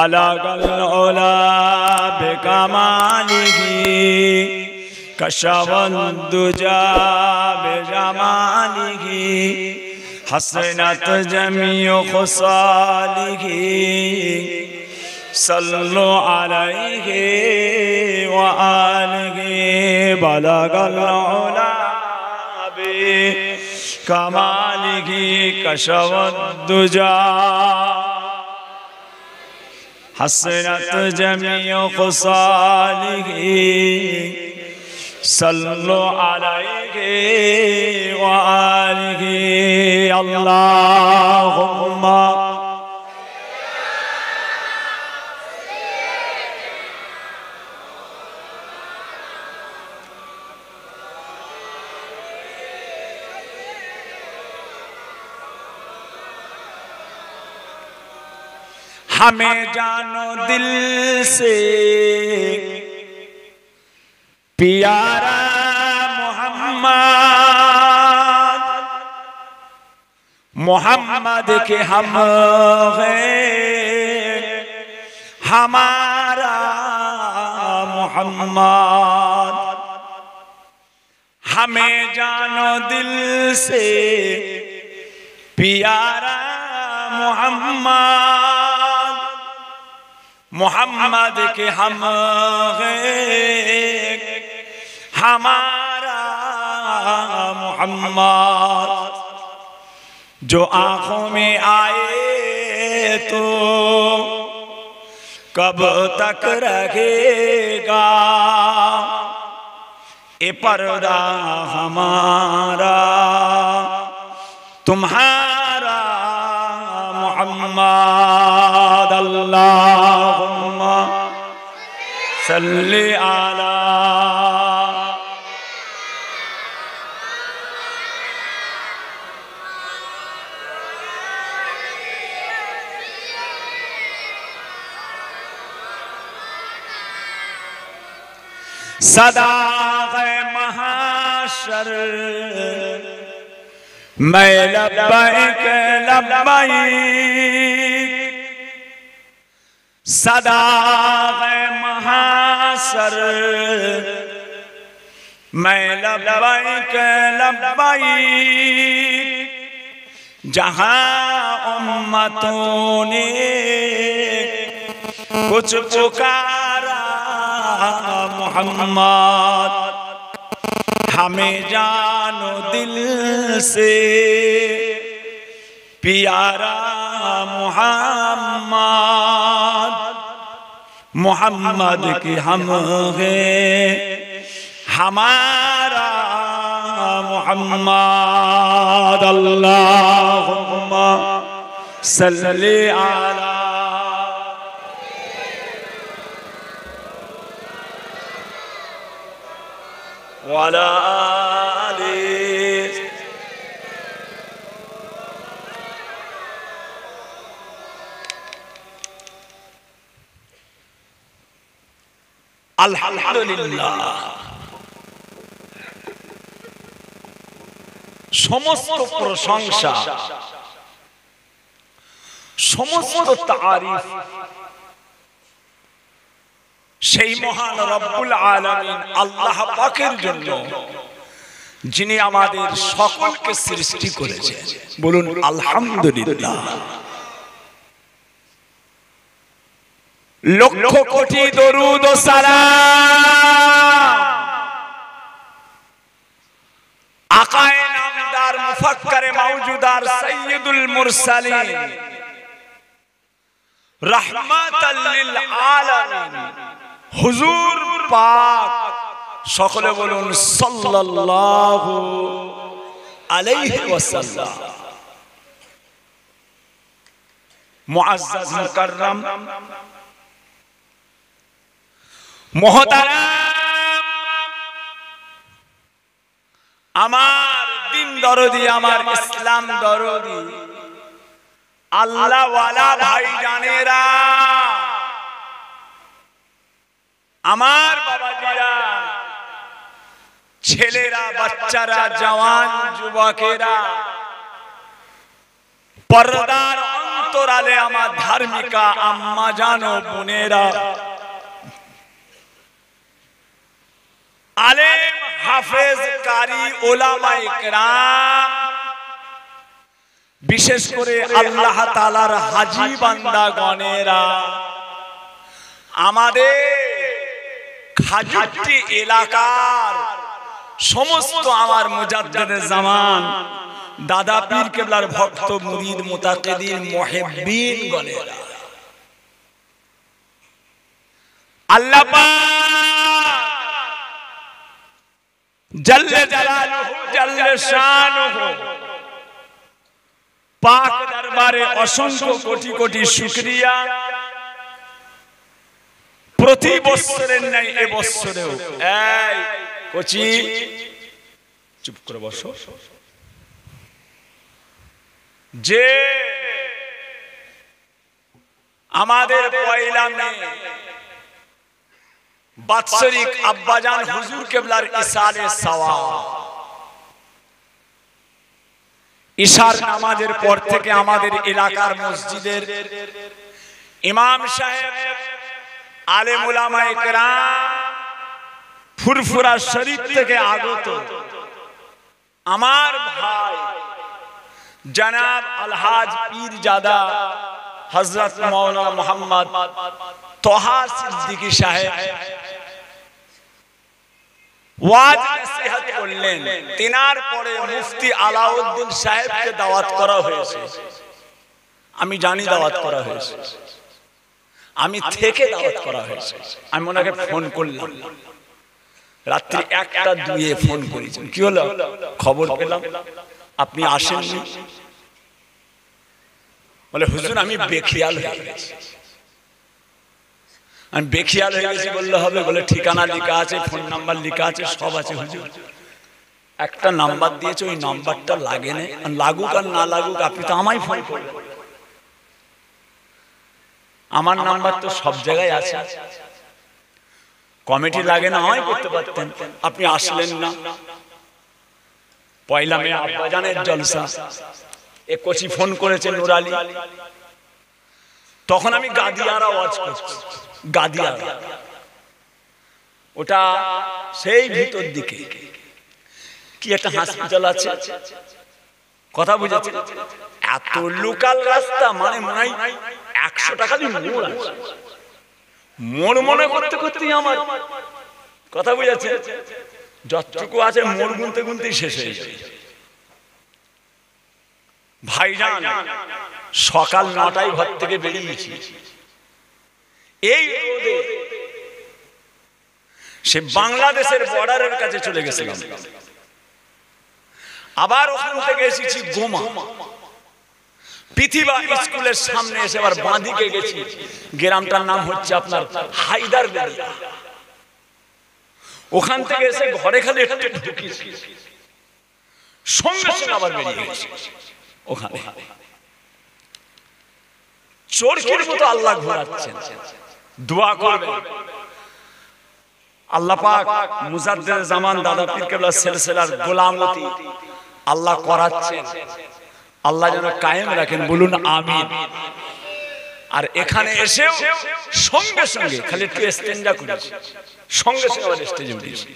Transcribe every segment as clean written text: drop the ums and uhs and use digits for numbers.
Algal उला बिकमालिही कशफल दुजा बिजमालिही हसनत जमीउ खुसालिही सल्लु अलैहि व आलिहि बलगल उला बिकमालिही कशफल दुजा हसनत जमीउ खुसालिही सल्लु अलैहि व आलिहि अल्लाहुम्मा हमें जानो दिल से प्यारा मोहम्मद मोहम्मद के हम हैं हमारा मोहम्मद हमें जानो दिल से प्यारा मोहम्मद मोहम्मद के हम हैं हमारा मोहम्मद जो आंखों में आए तो कब तक रहेगा ये पर्दा हमारा तुम्हारा मोहम्मद अल्लाहुम्मा सल्ली अला सदा है महाशर मैं लब्बैक लब्बैक सदा है महाशर मैं लब्बैक लब्बैक जहां उम्मतों ने कुछ पुकारा मोहम्मद हमें जानो दिल से प्यारा मोहम्मद मोहम्मद के हम हैं हमारा मोहम्मद अल्लाहुम्मा सल्ली अला वाला अल्हम्दुलिल्लाह समस्त प्रशंसा समस्त तारीफ সেই মহান রব্বুল আলামিন আল্লাহ পাকের জন্য যিনি আমাদের সকলকে সৃষ্টি করেছেন বলুন আলহামদুলিল্লাহ লক্ষ কোটি দরুদ ও সালাম আকায়ে নামদার মুফাক্কারে মাওজুদার সাইয়্যিদুল মুরসালিন রাহমাতাল লিল আলামিন হুজুর পাক সকলে বলুন সাল্লাল্লাহু আলাইহি ওয়াসাল্লাম মুআজ্জাজ মুকাররম মুহতারাম আমার দিন দরদি আমার ইসলাম দরদি আল্লাহ ওয়ালা ভাইজানেরা আমার বাবাজিরা ছেলেরা বাচ্চারা জওয়ান যুবকেরা পর্দার অন্তরালে আমার ধার্মিকা আম্মা জানো বোনেরা, আলেম হাফেজ কারি ওলামায়ে কেরাম, বিশেষ করে আল্লাহ তাআলার হাজী বান্দাগণেরা, আমাদের খাজুরটি এলাকার সমস্ত আমার মুজাদ্দিদে জামান দাদা পীর কেবলার ভক্ত মুরিদ মুতাকিদিন মুহিব্বিন গণেরা, আল্লাহ পাক জাল্লে জালালুহু জাল্লে শানুহু পাক দরবারে অসংখ্য কোটি কোটি শুকরিয়া। প্রতি বছরের নাই এ বছরেও এই কোচি চুপ করে বসো, যে আমাদের পয়লা মে বাৎসরিক আব্বাজান হুজুর কেবলার ইসালে সওয়াব, ইশার নামাজের পর থেকে আমাদের এলাকার মসজিদের ইমাম সাহেব, আলেম উলামায়ে কেরাম, ফুরফুরা শরীফ থেকে আগত আমার ভাই জনাব আলহাজ পীরজাদা হযরত মাওলানা মুহাম্মদ তোহা সিদ্দিকী সাহেব ওয়াজ নসিহত করলেন। তিনার পরে মুফতি আলাউদ্দিন সাহেবকে দাওয়াত করা হয়েছে। আমি জানি দাওয়াত করা হয়েছে, আমি থেকে দাওয়াত করা হয়েছে। আমি ওনাকে ফোন করলাম রাত্রি 1টা 2-এ ফোন করেছেন, কি হলো খবর পেলাম আপনি আসেননি। বলে হুজুর আমি বেখিয়াল হয়ে গেছি। আমি বেখিয়াল হয়ে গেছি বললে হবে? বলে ঠিকানা লেখা আছে, ফোন নাম্বার লেখা আছে, সব আছে হুজুর। একটা নাম্বার দিয়েছে, ওই নাম্বারটা লাগে না, লাগুক আর না লাগুক আপনি তো আমায় ফোন করলেন। আমার নাম্বার তো সব জায়গায় আছে, কমিটি লাগে না হয় করতে পারতেন, আপনি আসলেন না। পয়লা মে আব্বাজানের জলসা, এ কোচি ফোন করেছে নূর আলী, তখন আমি গাদিয়ারা ওয়াজ করছি। গাদিয়ারা ওটা সেই ভিতর দিকে কি একটা হসপিটাল আছে, কথা বুঝেছে? এত লোকাল রাস্তা, মানে মনে হয় 100 টাকা দিয়ে মোড় আছে। মোড় মনে করতে করতে আমার কথা বুঝেছে, যতটুকু আছে মোড় গুনতে গুনতেই শেষ হয়ে যায়। ভাইজান সকাল 9টায় ঘর থেকে বেরিয়েছি, এই রোদে সে বাংলাদেশের বর্ডারের কাছে চলে গেছিলাম। আবার ওখান থেকে এসেছি গোমা, পৃথিবী স্কুলের সামনে এসে আবার বাঁদিকে গেছি। গ্রামটার নাম হচ্ছে আপনার হায়দারবেড়ি। ওখান থেকে এসে ঘরে খালি একটু ঢুকেছি, সঙ্গে সঙ্গে আবার বেরিয়ে গেছি। ওখানে চোরকির মতো আল্লাহ ঘোরাচ্ছেন। দোয়া করবেন আল্লাহ পাক মুজাদ্দিদে জামান দাদা পীর কেবলা সিলসিলার গোলামতি আল্লাহ করাচ্ছেন, আল্লাহ যেন কায়েম রাখেন, বলুন আমিন। আর এখানে এসেও সঙ্গে সঙ্গে খালি একটু ইস্তেঞ্জা করেছি, সঙ্গে সঙ্গে আবার স্টেজে উঠেছি।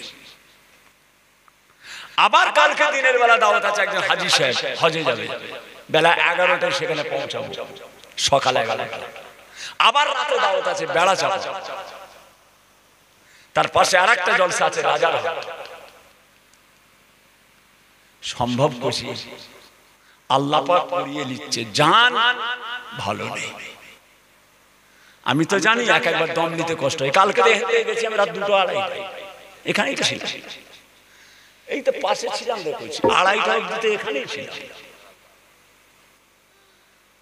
আবার কালকে দিনের বেলা দাওয়াত আছে, একজন হাজী সাহেব হজে যাবে, বেলা 11টায় সেখানে পৌঁছাবো, সকাল 11টায়। আবার রাতে দাওয়াত আছে বেড়া চাপা, তার পাশে আরেকটা জলসা আছে রাজার হাট। সম্ভব খুশি আল্লাহ পাক করিয়ে নিচ্ছে, জান ভালো নেই। আমি তো জানি এক একবার দম নিতে কষ্ট হয়। কালকে গেছি আমি রাত 2টা 2:30, এখানেই তো ছিলাম, এই তো পাশে ছিলাম, দেখছি 2:30 অবধি এখানেই ছিলাম।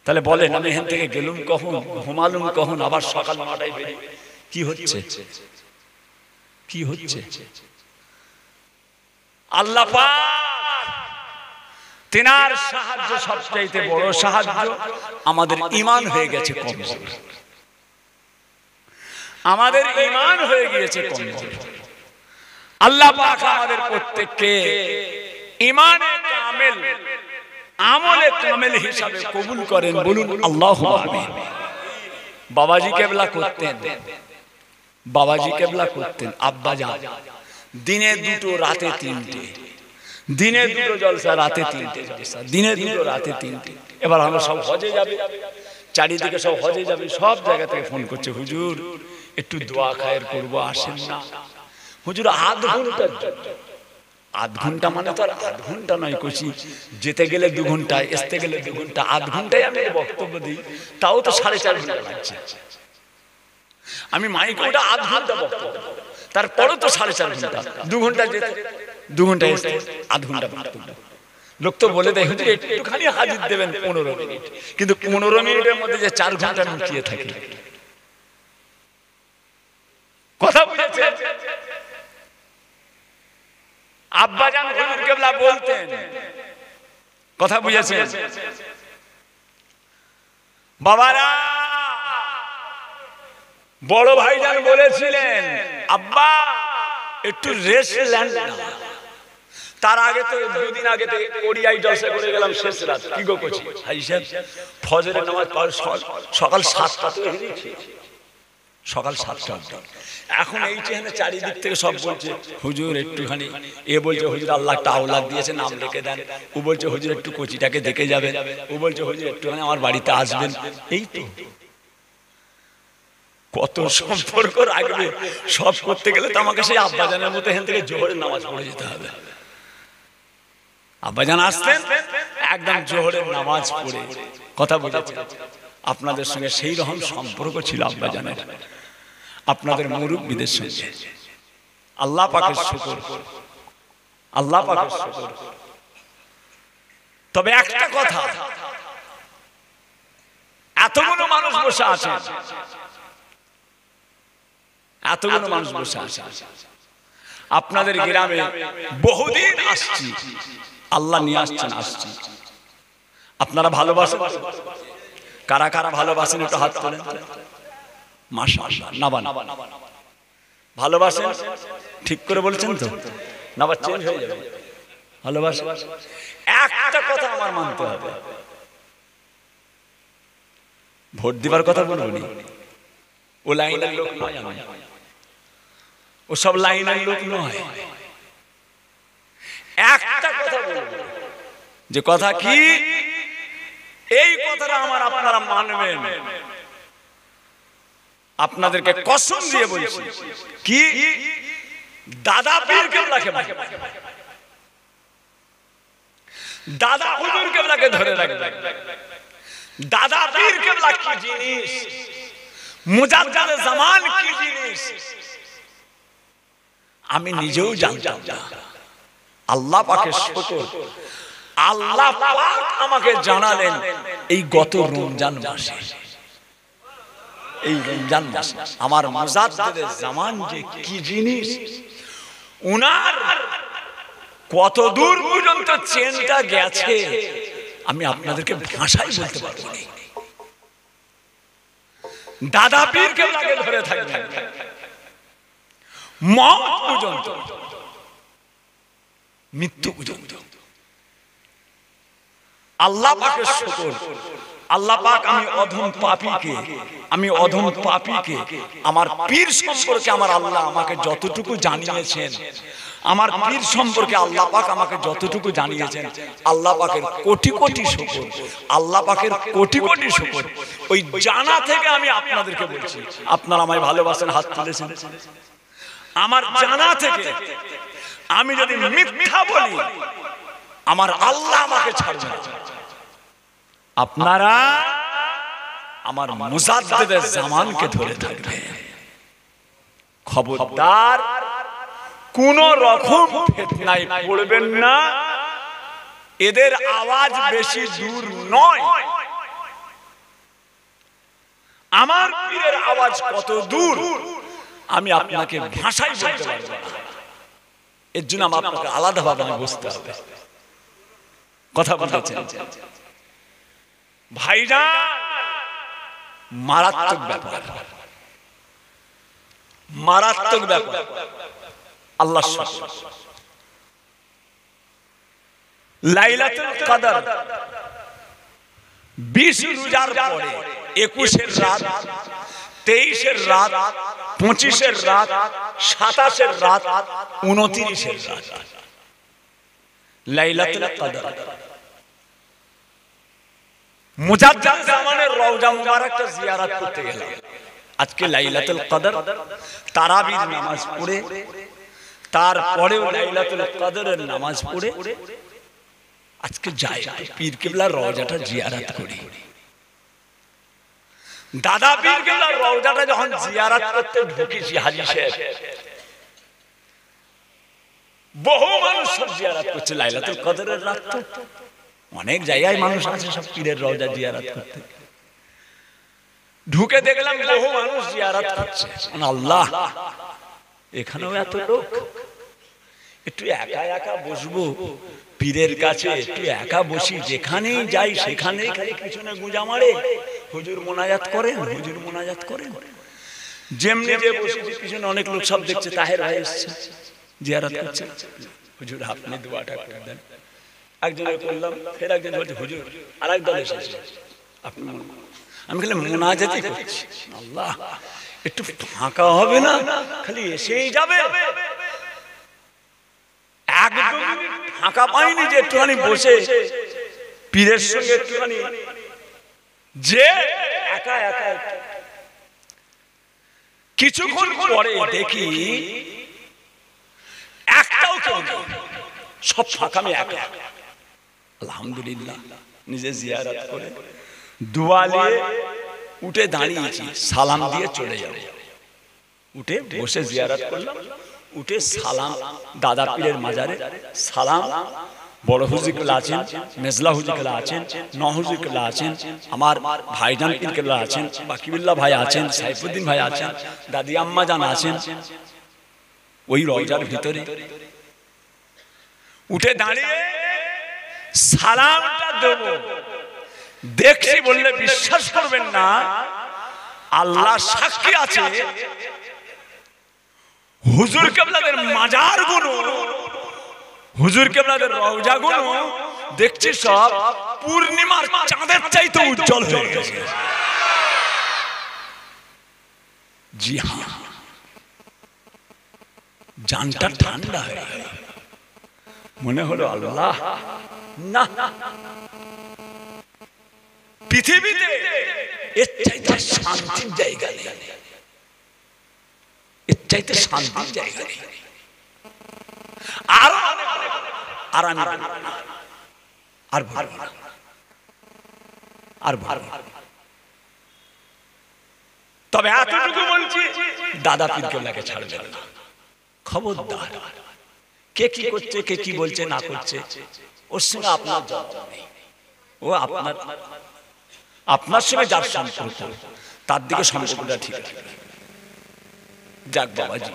তাহলে বলেন আমি এখান থেকে গেলুম কখন, ঘুমালুম কখন, আবার সকাল 9টায় বেরিয়ে কি হচ্ছে, কি হচ্ছে? আল্লাহ পাক তিনার সাহায্য সবচাইতে বড় সাহায্য। আমাদের ঈমান হয়ে গেছে কমজোর, আমাদের ঈমান হয়ে গিয়েছে কমজোর। আল্লাহ পাক আমাদের প্রত্যেককে ঈমানে কামেল আমলে কামেল হিসাবে কবুল করেন, বলুন আল্লাহুম্মা আমিন। বাবাজি কেবলা করতেন, বাবাজি কেবলা করতেন আব্বাজান দিনে দুটো রাতে তিনটে, দিনে দুটো জলসা রাতে তিনটে জলসা, দিনে দুটো রাতে তিনটে। এবার আমরা সব হজে যাবে, চারিদিকে সব হজে যাবে, সব জায়গা থেকে ফোন করছে, হুজুর একটু দোয়া খায়ের করবো, আসেন না। হুজুর আধ ঘন্টার জন্য, আধ ঘন্টা মানে তো আর আধ ঘন্টা নয়, কচি যেতে গেলে 2 ঘন্টা, আসতে গেলে 2 ঘন্টা, আধ ঘন্টায় আমি বক্তব্য দিই, তাও তো 4.5 ঘন্টা লাগছে। আমি মাইকে ওটা আধ ঘন্টা বক্তব্য, তারপরেও তো 4.5 ঘন্টা, 2 ঘন্টা যেতে, 2 ঘন্টা আসতে, আধ ঘন্টা বক্তব্য। লোক তো বলে দেয় হুজুর একটুখানি হাজির দেবেন 15 মিনিট, কিন্তু 15 মিনিটের মধ্যে যে 4 ঘন্টা লুকিয়ে থাকে। কথা বুঝেছেন? আব্বাজান হুজুর কেবলা বলতেন, কথা বুঝেছেন? বাবারা, বড় ভাইজান বলেছিলেন আব্বা একটু রেস্ট নেন না। তার আগে তো 2 দিন আগে থেকে ওড়িয়ায় জলসা করে গেলাম শেষ রাত। কি গো কচি ভাই সাহেব, ফজরের নামাজ সকাল 7টা তো হয়েছে, সকাল 7টা। এখন এই চেহারা চারিদিক থেকে সব বলছে হুজুর একটুখানি, এ বলছে হুজুর আল্লাহ একটা আওলাদ দিয়েছে, নাম লিখে দেন। ও বলছে হুজুর একটু কচিটাকে দেখে যাবেন। ও বলছে হুজুর একটুখানি আমার বাড়িতে আসবেন। এই তো কত সম্পর্ক রাখবে, সব করতে গেলে তো আমাকে সেই আব্বাজানের মতো এখান থেকে জোহরের নামাজ পড়ে যেতে হবে। আব্বাজান আসতেন একদম জোহরের নামাজ পড়ে, কথা বলেছেন। আপনাদের সঙ্গে সেই রকম সম্পর্ক ছিল আব্বাজানের, আপনাদের মুরব্বিদের সঙ্গে। আল্লাহ পাকের শুকর, আল্লাহ পাকের শুকর। তবে একটা কথা, এতগুলো মানুষ বসে আছে, এতগুলো মানুষ বসে আছে, আপনাদের গ্রামে বহুদিন আসছি, আল্লাহ নিয়ে আসছেন, আসছি। আপনারা ভালোবাসেন? কারা কারা ভালোবাসেন একটু হাত তোলেন। মাশাআল্লাহ, না ভালোবাসেন? ঠিক করে বলছেন তো, না বা চেঞ্জ হয়ে যাবে? ভালোবাসেন? একটা কথা আমার মানতে হবে, ভোট দিবার কথা বলবনি, ও লাইনের লোক নয় আমি, ও সব লাইনের লোক নয়। একটা কথা বলবো, যে কথা কি, এই কথাটা আমার আপনারা মানবেন, আপনাদেরকে কসম দিয়ে বলছি। কি? দাদা পীর কেবলাকে, দাদা হুজুর কেবলাকে ধরে রাখবেন। দাদা পীর কেবলা কি জিনিস, মুজাদ্দিদে জামান কি জিনিস, আমি নিজেও জানতাম না। আল্লাহ পাকের শুকর, আল্লাহ পাক আমাকে জানালেন এই গত রমজান মাসে, এই রমজান মাসে আমার মুজাদ্দিদে জামান যে কি জিনিস, উনার কত দূর পর্যন্ত চেনটা গেছে আমি আপনাদেরকে ভাষায় বলতে পারবো না। দাদা পীর কেবলাকে ধরে থাকবেন মওত পর্যন্ত, মৃত্যু পর্যন্ত। আল্লাহ পাকের শুকর, আল্লাহ পাক আমি অধম পাপীকে, আমি অধম পাপীকে আমার পীর সম্পর্কে আমার আল্লাহ আমাকে যতটুকু জানিয়েছেন, আমার পীর সম্পর্কে আল্লাহ পাক আমাকে যতটুকু জানিয়েছেন, আল্লাহ পাকের কোটি কোটি শুকর, আল্লাহ পাকের কোটি কোটি শুকর। ওই জানা থেকে আমি আপনাদেরকে বলছি, আপনারা আমায় ভালোবাসেন, হাত তুলেছেন। আমার জানা থেকে আমি যদি মিথ্যা বলি, আমার আল্লাহ আমাকে ছাড়বে না। আপনারা আমার মুজাদ্দিদে জামানকে ধরে থাকবে, খবরদার কোন রকম ফিতনায় পড়বেন না। এদের আওয়াজ বেশি দূর নয়, আমার পীরের আওয়াজ কত দূর আমি আপনাকে ভাষায় বলতে পারবো না। এর জন্য আপনাকে আলাদাভাবে বুঝতে হবে। কথা বলছেন ভাইজান, মারাত্মক ব্যাপার, মারাত্মক ব্যাপার। আল্লাহ লাইলাতুল কদর 20 রোজার পরে 21 এর রাত, 23 এর রাত, 25 এর রাত, 27 এর রাত, 29 এর রাত লাইলাতুল কদর। মুজাদ্দিদ জামানের রওজা মুবারকটা জিয়ারত করতে গেলাম। আজকে লাইলাতুল কদর, তারাবির নামাজ পড়ে তারপরেও লাইলাতুল কদরের নামাজ পড়ে আজকে যাই পীর কেবলার রওজাটা জিয়ারত করি। দাদা পীর কেবলার রওজাটা যখন জিয়ারত করতে ঢুকেছি হাজী সাহেব, বহু মানুষ সব জিয়ারত করছে লাইলাতুল কদরের রাত। তো অনেক জায়গায় মানুষ আছে সব পীরের রওজা জিয়ারত করতে। ঢুকে দেখলাম বহু মানুষ জিয়ারত করছে। আল্লাহ, এখানেও এত লোক। একটু একা একা বসবো পীরের কাছে, একটু একা বসি, যেখানেই যাই সেখানেই খালি পিছনে গুঁজা মারে, হুজুর মোনাজাত করেন, হুজুর মোনাজাত করেন। যেমনি যে বসেছি পিছনে অনেক লোক সব দেখছে, তাহের ভাই এসছে জিয়ারত করছে, হুজুর আপনি দোয়াটা করে দেন। একজনে করলাম, ফের একজন বলছে হুজুর আরেক দল এসেছে আপনি। আমি খালি মোনাজাতই করছি, আল্লাহ একটু ফাঁকা হবে না, খালি এসেই যাবে। একদম ফাঁকা পাইনি যে একটুখানি বসে পীরের সঙ্গে একটুখানি যে একা একা। কিছুক্ষণ পরে দেখি একটাও কেউ নেই, সব ফাঁকা, আমি একা। আলহামদুলিল্লাহ, নিজে জিয়ারত করে দোয়া নিয়ে উঠে দাঁড়িয়েছি, সালাম দিয়ে চলে যাবে। উঠে বসে জিয়ারত করলাম, উঠে সালাম দাদা পীরের মাজারে সালাম। বড় হুজুর কেবলা আছেন, মেজলা হুজুর কেবলা আছেন, নহুজুর কেবলা আছেন, আমার ভাইজান পীর কেবলা আছেন, বাকিবুল্লাহ ভাই আছেন, সাইফুদ্দিন ভাই আছেন, দাদি আম্মা জান আছেন ওই রওজার ভিতরে। উঠে দাঁড়িয়ে সালামটা দেব, দেখছি বললে বিশ্বাস করবেন না, আল্লাহ সাক্ষী আছে, হুজুর কেবলাদের মাজার গুলো, হুজুর কেবলাদের রওজা গুলো দেখছি সব পূর্ণিমার চাঁদের চাইতে উজ্জ্বল হয়ে গেছে। জি হ্যাঁ, জানটা ঠান্ডা হয়ে গেল। মনে হলো আল্লাহ, না পৃথিবীতে এর চাইতে শান্তির জায়গা নেই, এর চাইতে শান্তির জায়গা নেই। আর আমি আর ভার আর ভার। তবে এতটুকু বলছি, দাদা পীর কেবলাকে ছাড়বেন না, খবরদার। কে কি করছে, কে কি বলছে না করছে, ওর সঙ্গে আপনার জবাব নেই। ও আপনার সঙ্গে যার সম্পর্ক, তার দিকে সম্পর্কটা ঠিক আছে। যাক বাবাজি,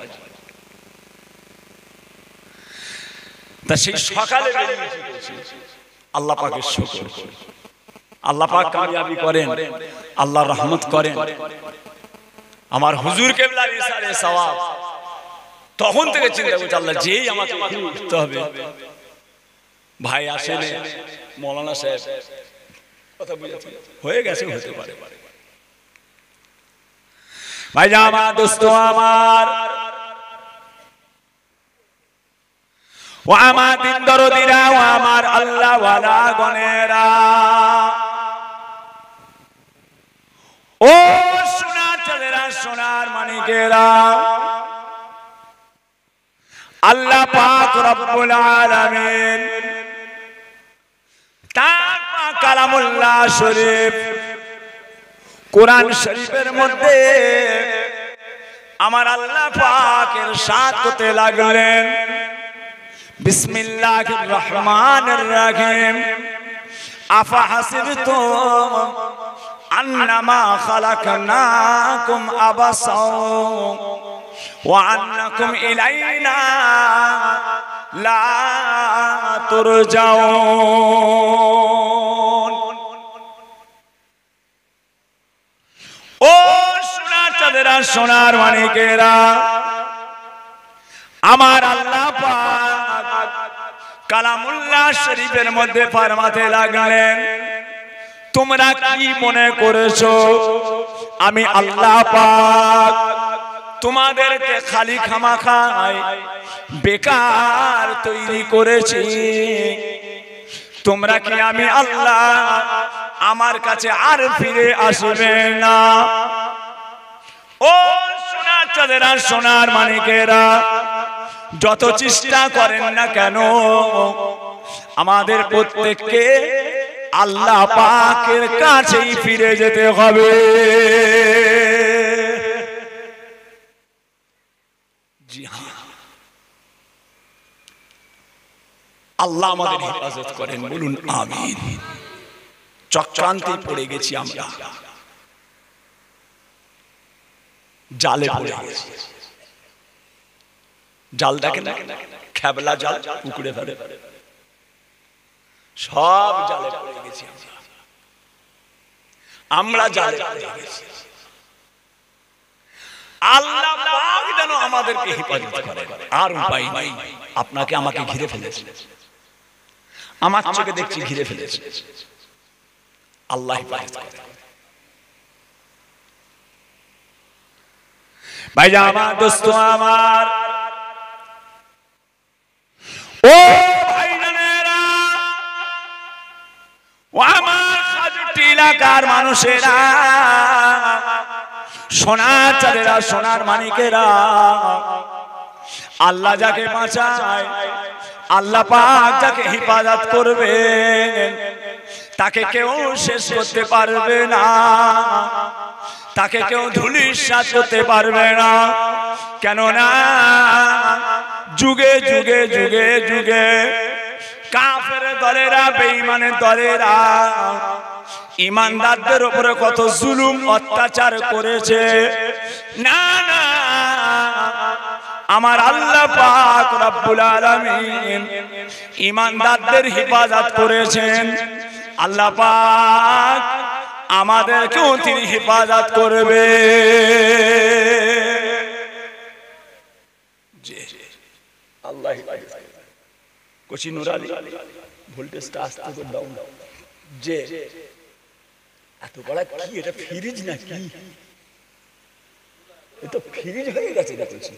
তা সেই সকালে আল্লাহ পাকের শুকর, আল্লাহ পাক কামিয়াবি করেন, আল্লাহ রহমত করেন। আমার হুজুর কেবলার ইশারে সওয়াব। তখন থেকে চিন্তা করছি, আল্লাহ যেই আমাকে উঠতে হবে, ভাই আসেন মৌলানা সাহেব কথা বুঝেছেন, হয়ে গেছে, হতে পারে। ভাই আমার দোস্ত আমার, ও আমার দিন দরদিরা, ও আমার আল্লাহ ওয়ালা গনেরা, ও সোনার চাঁদেরা, সোনার মানিকেরা, আল্লাহ পাক রব্বুল আলামিন তার পাক কালামুল্লাহ শরীফ কোরআন শরীফের মধ্যে আমার আল্লাহ পাক ইরশাদ করতে লাগলেন, বিসমিল্লাহির রহমানির রহিম, আফা হাসিবতুম আন্নামা খালাকনাকুম আবাসা ওয়া আন্নাকুম ইলাইনা লা তুরজাউন। ও সোনার চাঁদেরা, সোনার মানিকেরা, আমার আল্লাহ পাক কালামুল্লাহ শরীফের মধ্যে ফরমাতে লাগলেন, তোমরা কি মনে করেছো আমি আল্লাহ পাক তোমাদেরকে খালি খামাখায় বেকার তৈরি করেছি? তোমরা কি আমি আল্লাহ আমার কাছে আর ফিরে আসবে না? ও সোনার চাঁদেরা, সোনার মানিকেরা, যত চেষ্টা করেন না কেন আমাদের প্রত্যেককে আল্লাহ পাকের কাছেই ফিরে যেতে হবে। জি হ্যাঁ, আল্লাহ আমাদের হেফাজত করেন, বলুন আমিন। চক্রান্তে পড়ে গেছি আমরা, জালে পড়ে গেছি। জাল দেখেন, খেবলা জাল, পুকুরে ফেলে, সব জালে পড়ে গেছি আমরা জালে পড়ে গেছি। আল্লাহ পাক যেন আমাদেরকে হেফাজত করে, আর উপায় নাই। আপনাকে আমাকে ঘিরে ফেলেছে, আমার চোখে দেখছি ঘিরে ফেলেছে, আল্লাহ হেফাজত করে। ভাইয়া আমার, দোস্ত আমার, ও ভাইজানেরা, ও আমার খাজুটি এলাকার মানুষেরা, সোনার চাঁদেরা, সোনার মানিকেরা, আল্লাহ যাকে বাঁচায়, আল্লাহ পাক যাকে হেফাজত করবে, তাকে কেউ শেষ করতে পারবে না, তাকে কেউ ধূলিসাৎ করতে পারবে না। কেননা যুগে যুগে যুগে যুগে কাফের দলেরা, বেঈমানের দলেরা ইমানদারদের উপরে কত জুলুম অত্যাচার করেছে। না না, আমার আল্লাহ পাক রব্বুল আলামিন ইমানদারদের হেফাজত করেছেন। আল্লাহ পাক আমাদেরকেও তিনি হেফাজত করবে। আল্লাহ কোচি নুরালি, ভোল্টেজটা আস্তে করে ডাউন ডাউন। যে এত বড় কি এটা, ফ্রিজ নাকি? এটা ফ্রিজ হয়ে গেছে, দেখছি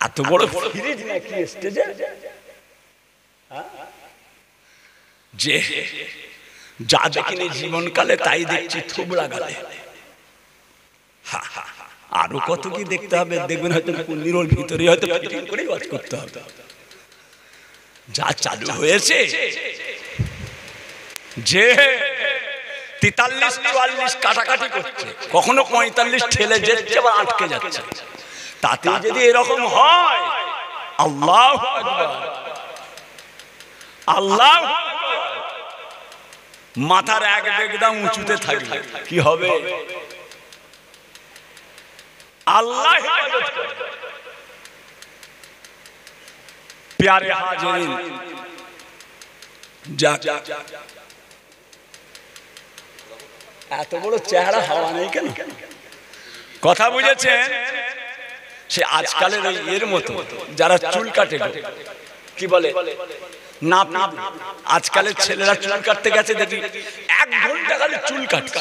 এত বড় ফ্রিজ নাকি স্টেজে? যে যা দেখিনি জীবনকালে তাই দেখছি থুবড়া গালে। আরো কত কি দেখতে হবে, দেখবেন হয়তো নিরল ভিতরে হয়তো ফিটিং করে ওয়াজ করতে হবে। যা চালু হয়েছে, যে 43-44 কাটাকাটি করছে, কখনো 45 ঠেলে যাচ্ছে, আবার আটকে যাচ্ছে। তাতে যদি এরকম হয়, আল্লাহু আকবার, আল্লাহু আকবার, মাথার এক একদম উঁচুতে থাকবে, কি হবে? আল্লাহ হেফাজত করে। প্যারে হাজিরিন, এত বড় চেহারা হাওয়া নেই কেন? কথা বুঝেছেন? সে আজকালের ওই এর মতো যারা চুল কাটে, কি বলে না, আজকালের ছেলেরা চুল কাটতে গেছে, দেখি 1 ঘন্টা খালি চুল কাটছে,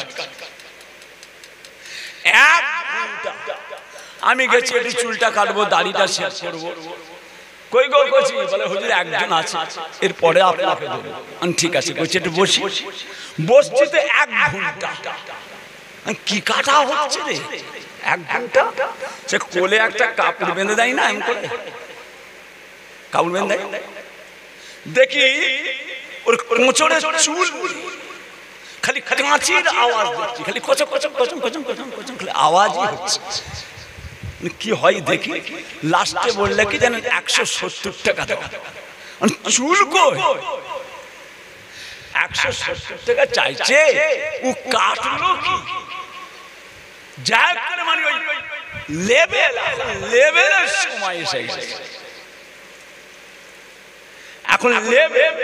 1 ঘন্টা। আমি গেছি একটু চুলটা কাটবো, দাড়িটা শেষ করবো, কই গো কইছি, বলে হুজুর একজন আছে, এরপরে আপনাকে দেবো। ঠিক আছে, কইছি একটু বসি। বসছি তো 1 ঘন্টা, কি কাটা হচ্ছে রে 1 ঘন্টা। সে কোলে একটা কাপড় বেঁধে দেয় না, এমন করে কাপড় বেঁধে দেয়, দেখি ওর কোঁচড়ে চুল খালি কাঁচির আওয়াজ দিচ্ছে, খালি কচক কচক কচক কচক কচক কচক খালি আওয়াজই হচ্ছে। কি হয় দেখি, লাস্টে বললে কি জানেন, 170 টাকা দাও। চুল কই 170 টাকা চাইছে, ও কাটলো কি? যা করে মানে ওই লেভেলের সময় এসে গেছে। এখন লেভেল,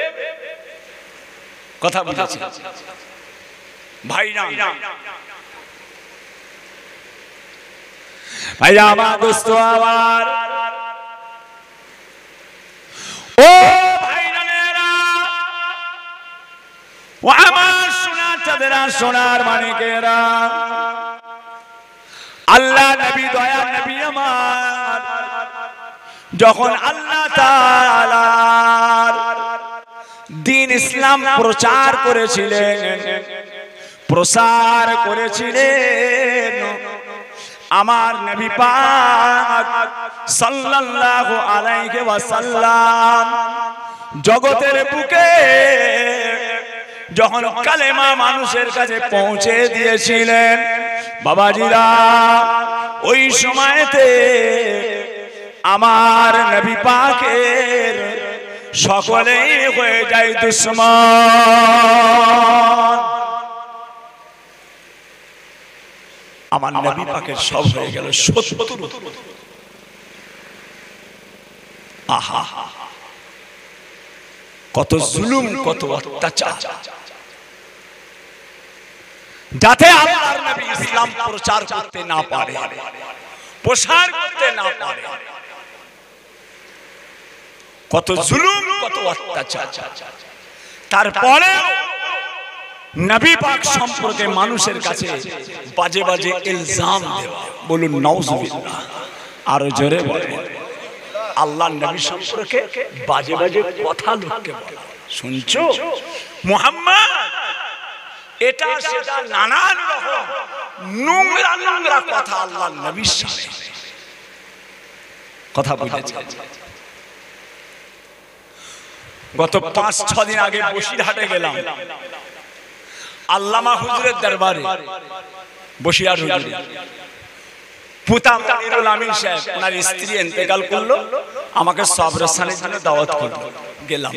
কথা বুঝেছি ভাই না? ভাই আমার, দোস্ত আমার, ও ও আমার সোনার চাঁদেরা, সোনার মানিকেরা, আল্লাহ নবী, দয়ার নবী আমার, যখন আল্লাহ তাআলার দ্বীন ইসলাম প্রচার করেছিলেন, আমার নবী পাক সাল্লাল্লাহু আলাইহি ওয়াসাল্লাম জগতের বুকে যখন কালেমা মানুষের কাছে পৌঁছে দিয়েছিলেন, বাবাজিরা, ওই সময়তে আমার নবী পাকের সকলেই হয়ে যায় দুশমন। আমার নবী পাকের সব হয়ে গেল শত্রু। আহা, কত জুলুম, কত অত্যাচার, যাতে আল্লাহর নবী ইসলাম প্রচার করতে না পারে, প্রসার করতে না পারে, কত জুলুম, কত অত্যাচার। তারপরে নবী পাক সম্পর্কে মানুষের কাছে বাজে বাজে ইলজাম দেওয়া, বলুন নাউজুবিল্লাহ, আরো জোরে বলেন। আল্লাহর নবী সম্পর্কে বাজে বাজে কথা লোককে বলা, শুনছো মুহাম্মদ, এটা সেটা নানান রকম নোংরা নোংরা কথা আল্লাহর নবীর সামনে কথা বুঝেছে। গত ৫-৬ দিন আগে বসিরহাটে গেলাম, আল্লামা হুজুরের দরবারে। বসিরহাট হুজুর পুতা মনিরুল আমিন সাহেব, ওনার স্ত্রী ইন্তেকাল করলো, আমাকে সবরসানের জন্য দাওয়াত করলো, গেলাম।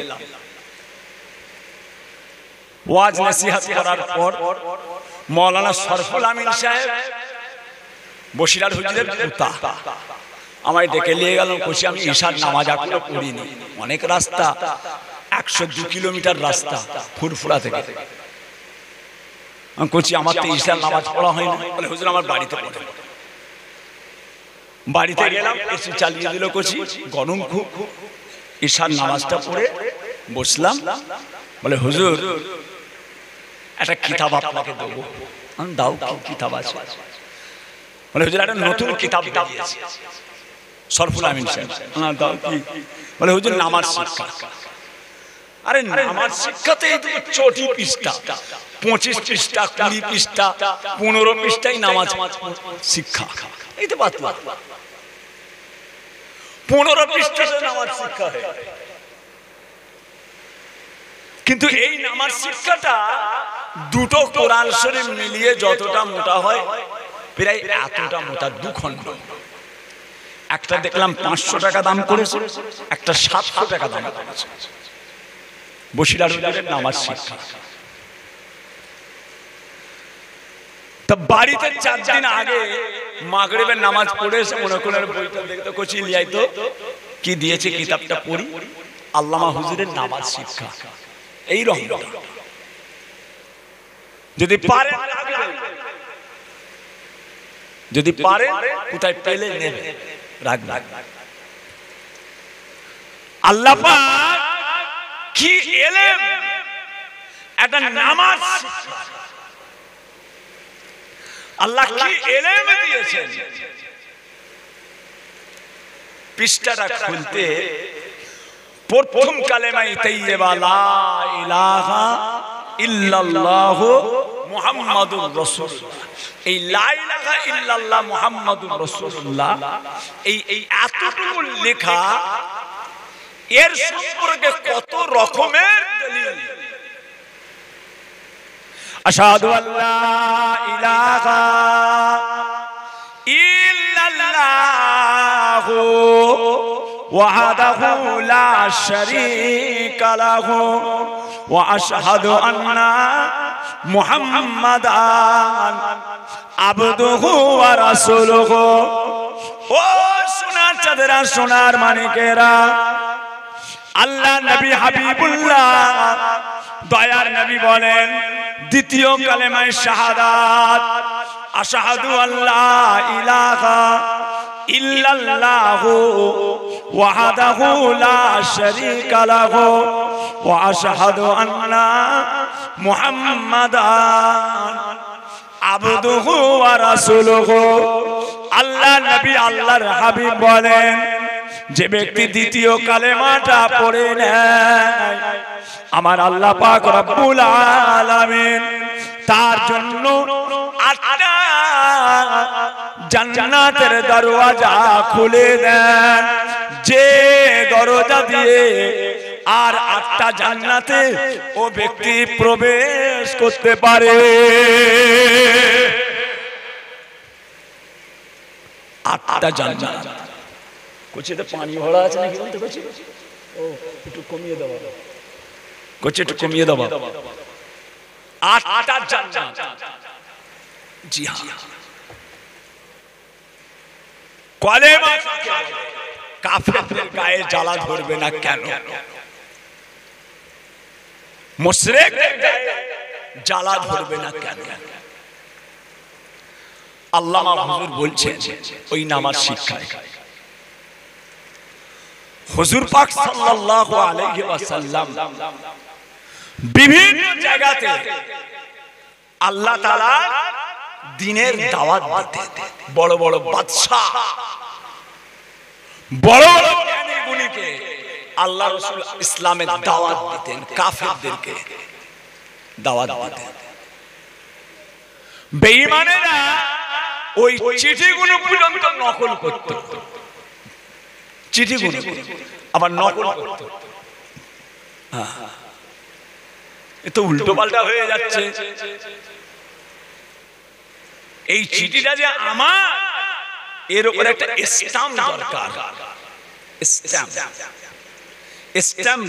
ওয়াজ নসিহত করার পর মাওলানা শরফুল আমিন সাহেব, বসিরহাট হুজুরের পুতা, আমায় ডেকে নিয়ে গেল। কইছি আমি ঈশার নামাজ এখনো পড়িনি, অনেক রাস্তা, ১০২ কিলোমিটার রাস্তা ফুরফুরা থেকে। আমি কইছি আমার তো ঈশার নামাজ পড়া হয়নি। বলে হুজুর আমার বাড়িতে পড়ে। বাড়িতে গেলাম, এসি চালিয়ে দিল, কইছি গরম খুব, ঈশার নামাজটা পড়ে বসলাম। বলে হুজুর একটা কিতাব আপনাকে দেবো। আমি দাও, কি কিতাব আছে? বলে হুজুর একটা নতুন কিতাব দিয়েছে শরফুল আমিন সাহেব। দাও, কি? বলে হুজুর নামাজ শিক্ষা। আরে নামাজ শিক্ষাতে এই তো চটি পৃষ্ঠা, ২৫ পৃষ্ঠা, ২০ পৃষ্ঠা, ১৫ পৃষ্ঠাই নামাজ শিক্ষা। এই তো পাতলা ১৫ পৃষ্ঠাতে নামাজ শিক্ষা হয়। কিন্তু এই নামাজ শিক্ষাটা দুটো কোরআন শরীফ মিলিয়ে যতটা মোটা হয়, প্রায় এতটা মোটা, ২ খণ্ড। একটা দেখলাম ৫০০ টাকা দাম করেছে, একটা ৭০০ টাকা দাম করেছে। বসিরহাট হুজুরের নামাজ শিক্ষা। তা বাড়িতে ৪ দিন আগে মাগরিবের নামাজ পড়ে এসে মনে করে বইটা দেখতে কচি লিয়াই তো কি দিয়েছে, কিতাবটা পড়ি। আল্লামা হুজুরের নামাজ শিক্ষা। এই রকম যদি পারে, যদি পারে কোথায় পেলে নেবে, রাখবে। আল্লাহ পাক কি এলেম, একটা নামাজ আল্লাহ কি এলেম দিয়েছেন। পৃষ্ঠাটা খুলতে প্রথম কালেমায়ে তাইয়্যিবা লা ইলাহা ইল্লাল্লাহু মুহাম্মাদুর রাসূলুল্লাহ। এই লা ইলাহা ইল্লাল্লাহ মুহাম্মাদুর রাসূলুল্লাহ, এই এতটুকু লেখা, এর সম্পর্কে কত রকমের দলিল। আশহাদু আল্লা ইলাহা ইল্লাল্লাহু ওয়াহদাহু লা শারীকা লাহু ওয়া আশহাদু আন্না মুহাম্মাদান আবদুহু ওয়া রাসূলুহু। ও সোনার চাঁদেরা, সোনার মানিকেরা, আল্লাহ নবী হাবিবুল্লাহ দয়ার নবী বলেন দ্বিতীয় কালেমায়ে শাহাদাত, আশহাদু আল্লা ইলাহা ইল্লাল্লাহু ওয়াহদাহু লা শারীকা লাহু ওয়া আশহাদু আন্না মুহাম্মাদান আবদুহু ওয়া রাসূলুহু। আল্লাহ নবী আল্লাহর হাবিব বলেন, যে ব্যক্তি দ্বিতীয় কালেমাটা পড়ে নেয়, আমার আল্লাহ পাক রব্বুল আলামিন তার জন্য 8টা জান্নাতের দরওয়াজা খুলে দেন, যে দরজা দিয়ে আর 8টা জান্নাতে ও ব্যক্তি প্রবেশ করতে পারে। 8টা জান্নাত। কোচিতে পানি ভরা আছে নাকি বলতে পারছি? ও একটু কমিয়ে দাও, কোচি একটু কমিয়ে দাও। 8টা জান্নাত। জি হ্যাঁ, কলেমা কাফেরদের গায়ে জ্বালা ধরবে না কেন? মুশরিকদের গায়ে জ্বালা ধরবে না কেন? আল্লামা হুজুর বলছেন ওই নামাজ শিক্ষায় হুজুর পাক সাল্লাল্লাহু আলাইহি ওয়াসাল্লাম বিভিন্ন জায়গাতে আল্লাহ তাআলা দ্বীনের দাওয়াত দিতেন। বড় বড় বাদশা, বড় বড় জ্ঞানী গুণীকে আল্লাহ রাসূল ইসলামের দাওয়াত দিতেন, কাফেরদেরকে দাওয়াত দিতেন। বেঈমানেরা ওই চিঠিগুলো পর্যন্ত নকল করত, চিঠিগুলো আবার নকল করত। এ তো উল্টো পাল্টা হয়ে যাচ্ছে। এই চিঠিটা যে আমার, এর উপরে একটা স্ট্যাম্প দরকার। স্ট্যাম্প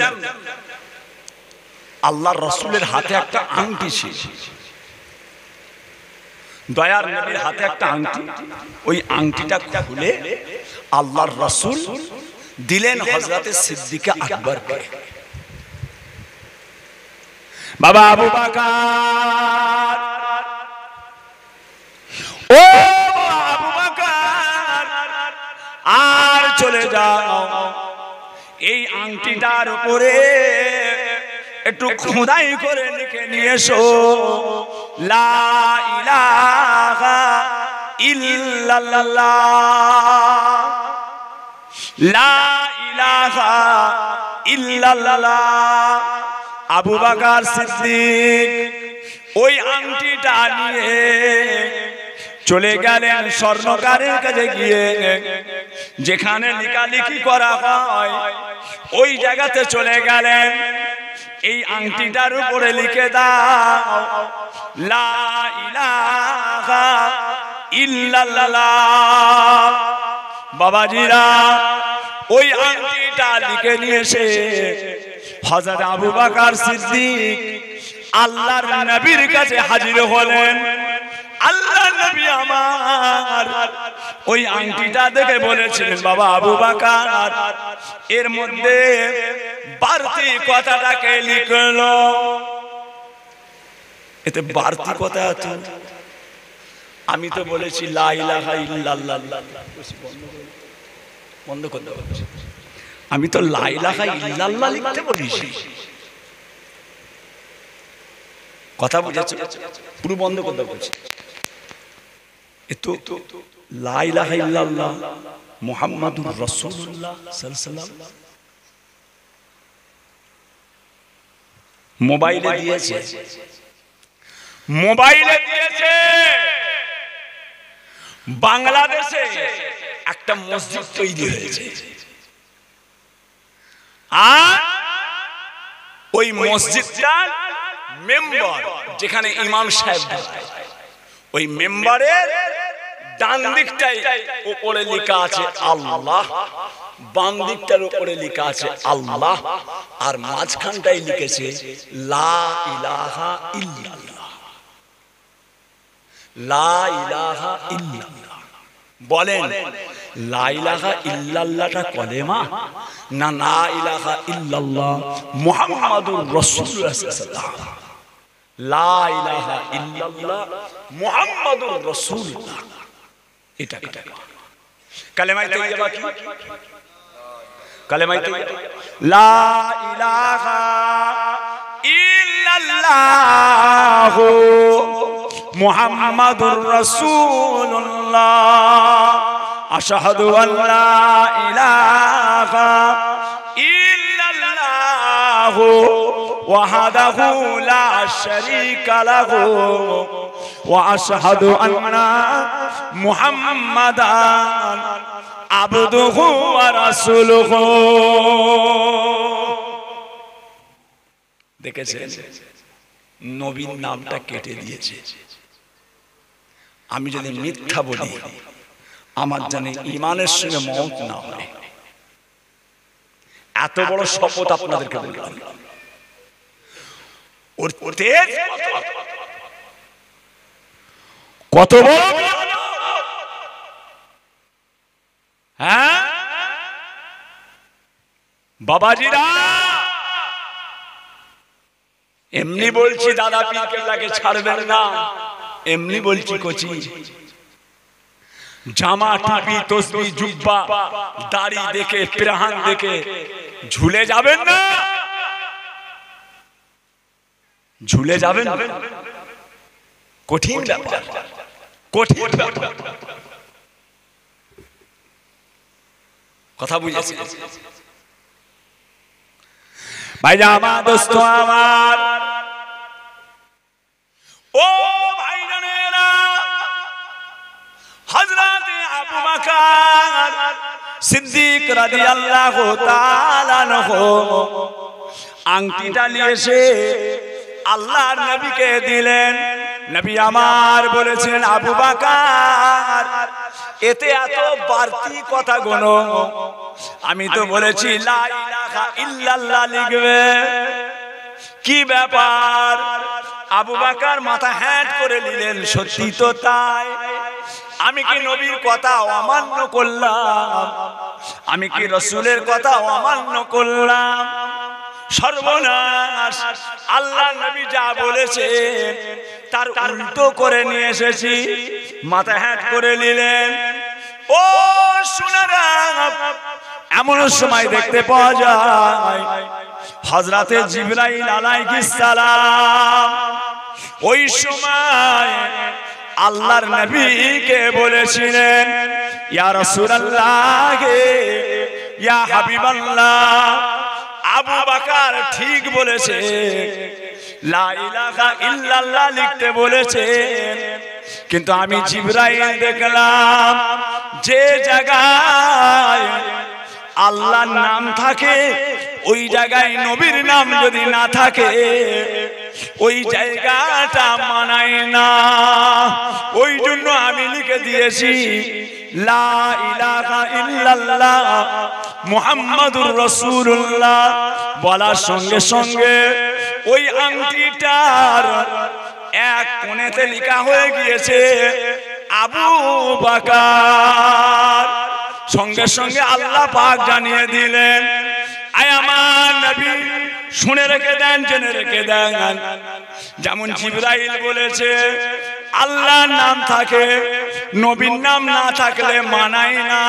আল্লাহর রাসূলের হাতে একটা আংটি ছিল, দয়ার নবীর হাতে একটা আংটি। ওই আংটিটা খুলে আল্লাহর রাসূল দিলেন হযরতে সিদ্দিকে আকবরকে। বাবা আবু বকর, ও আবু বকর, আর চলে যাও, এই আংটিটার উপরে একটু খোদাই করে লিখে নিয়ে এসো, লা ইলাহা ইল্লাল্লাহ, লা ইলাহা ইল্লাল্লাহ। আবু বকর সিদ্দিক ওই আংটিটা নিয়ে চলে গেলেন স্বর্ণকারের কাছে গিয়ে, যেখানে লেখালেখি করা হয় ওই জায়গাতে চলে গেলেন। এই আংটিটার উপরে লিখে দাও, লা ইলাহা ইল্লাল্লাহ। বাবাজিরা, ওই আংটিটা লিখে নিয়ে এসে হযরত আবু বকর সিদ্দিক আল্লাহর নবীর কাছে হাজির হলেন। আল্লাহর নবী আমার ওই আংটিটা দেখে বলেছিলেন, বাবা আবু বকর, এর মধ্যে বাড়তি কথাটাকে লিখলো। এতে বাড়তি কথা আছে। আমি তো বলেছি লা ইলাহা ইল্লাল্লাহ, বন্ধ করতে বলেছি। আমি তো লা ইলাহা ইল্লাল্লাহ লিখতে বলেছি। কথা বুঝেছো? পুরো বন্ধ করতে বলেছি। এতো লা ইলাহা ইল্লাল্লাহ মুহাম্মাদুর রাসূলুল্লাহ সাল্লাল্লাহু আলাইহি মোবাইলে দিয়েছে, মোবাইলে দিয়েছে। বাংলাদেশে একটা মসজিদ তৈরি হয়েছে, আর ওই মসজিদটার মেম্বার যেখানে ইমাম সাহেব, ওই মেম্বারের ডান দিকটায় উপরে লেখা আছে আল্লাহ, বাম দিকটার উপরে লেখা আছে আল্লাহ, আর মাঝখানটায় লিখেছে লা ইলাহা ইল্লাল্লাহ, লা ইলাহা ইল্লাল্লাহ। বলেন, লা ইলাহা ইল্লাল্লাহটা কলেমা না লা ইলাহা ইল্লাল্লাহ মুহাম্মাদুর রাসূলুল্লাহ সাল্লাল্লাহু আলাইহি ওয়াসাল্লাম? লা ইলাহা ইল্লাল্লাহ মুহাম্মাদুর রাসূলুল্লাহ, এটা কালেমায়ে তাইয়্যিবা কি? কালেমায় লা ইলাহা ইল্লাল্লাহ মুহাম্মাদুর রাসূলুল্লাহ আশহাদু আল্লা ইলাহা ইল্লাল্লাহ ওয়াহদাহু লা শারীকা লাহু ওয়া আশহাদু আন্না মুহাম্মাদান আবদুহু ওয়া রাসূলুহু। দেখেছেন নবীর নামটা কেটে দিয়েছে। আমি যদি মিথ্যা বলি আমার জানি ঈমানের সঙ্গে মওত না হয়। এত বড় শপথ আপনাদেরকে বললাম। ওর তেজ কত বড়, হ্যাঁ বাবাজিরা, এমনি বলছি দাদা পীর কেবলাকে ছাড়বেন না, এমনি বলছি কোচি। জামা টুপি তসবিহ জুব্বা দাড়ি দেখে পিরাহান দেখে ঝুলে যাবেন না, ঝুলে যাবেন না। কঠিন ব্যাপার, কঠিন ব্যাপার। কথা বুঝেছি ভাইরা আমার, দোস্ত আমার, ও ভাইজানেরা, হযরত আবু বকর সিদ্দিক রাদিয়াল্লাহু তাআলা আনহু আংটিটা নিয়ে এসে আল্লাহর নবীকে দিলেন। নবী আমার বলেছেন, আবু বকর এতে এত বাড়তি কথা গোনো, আমি তো বলেছি লা ইলাহা ইল্লাল্লাহ লিখবে। কি ব্যাপার? আবু বকর মাথা হ্যাট করে নিলেন, সত্যি তো তাই। আমি কি নবীর কথা অমান্য করলাম? আমি কি রাসূলের কথা অমান্য করলাম? সর্বনাশ, আল্লাহ নবী যা বলেছেন তার উল্টো করে নিয়ে এসেছি। মাথা হ্যাট করে নিলেন। ও শোনারা, এমন সময় দেখতে পাওয়া যায় হযরতে জিবরাইল আলাইহিস সালাম ওই সময় আল্লাহর নবীকে বলেছিলেন, ইয়া রাসূলুল্লাহ, ইয়া হাবিবাল্লাহ, আবু বকর ঠিক বলেছে, লা ইলাহা ইল্লাল্লাহ লিখতে বলেছে, কিন্তু আমি জিবরাইল দেখলাম যে জায়গায় আল্লাহর নাম থাকে ওই জায়গায় নবীর নাম যদি না থাকে ওই জায়গাটা মানায় না। ওই জন্য আমি লিখে দিয়েছি লা ইলাহা ইল্লাল্লাহ মুহাম্মাদুর রাসূলুল্লাহ। বলার সঙ্গে সঙ্গে ওই আংটিটার এক কোণেতে লেখা হয়ে গিয়েছে আবু বকর। সঙ্গে সঙ্গে আল্লাহ পাক জানিয়ে দিলেন, আয় আমার নবী, শুনে রেখে দেন, জেনে রেখে দেন, যেমন জিবরাইল বলেছে আল্লাহর নাম থাকে, নবীর নাম না থাকলে মানায় না।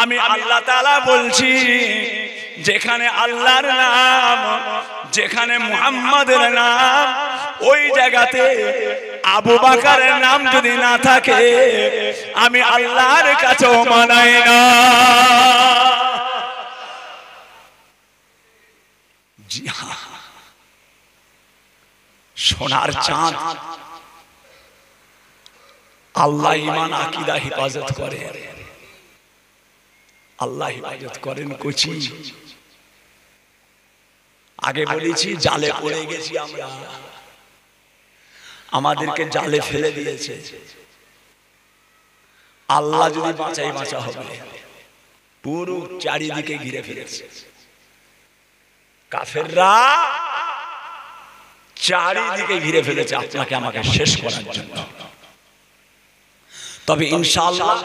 আমি আল্লাহ তাআলা বলছি, যেখানে আল্লাহর নাম, যেখানে মুহাম্মাদের নাম, ওই জায়গাতে আবু বকরের নাম যদি না থাকে আমি আল্লাহর কাছেও মানাই না। জি হ্যাঁ, সোনার চাঁদ আল্লাহ ঈমান আকীদা হেফাজত করে, আল্লাহ হেফাজত করেন। কোচি আগে বলেছি জালে পড়ে গেছি আমরা, আমাদেরকে জালে ফেলে দিয়েছে। আল্লাহ যদি বাঁচাই বাঁচা হবে, পুরো চারিদিকে ঘিরে ফেলেছে কাফেররা, চারিদিকে ঘিরে ফেলেছে আপনাকে আমাকে শেষ করার জন্য। তবে ইনশাআল্লাহ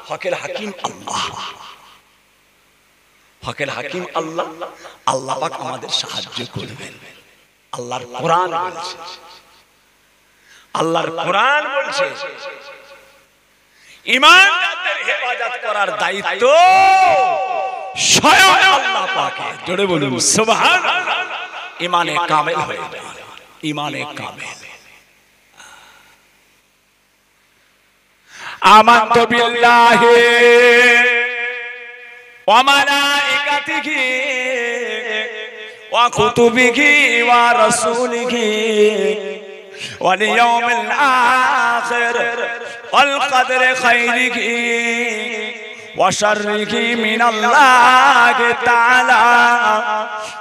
হকের হাকিম আল্লাহ, হকের হাকিম আল্লাহ, আল্লাহ পাক আমাদের সাহায্য করবেন। আল্লাহর কোরআন বলছে, আল্লাহর কোরআন বলছে ঈমানদারদের হেফাজত করার দায়িত্ব স্বয়ং আল্লাহ পাকে। জোরে বলুন সুবহানাল্লাহ। ঈমানে কামেল হয়ে যায়, ঈমানে কামেল। আমানতু বিল্লাহি ওয়া মালাইকাতিহি ওয়া কুতুবিহি ওয়া রাসূলিহি ওয়াল ইয়াউমিল আখির ওয়াল কদরি খাইরিহি ওয়া শাররিহি মিনাল্লাহি তাআলা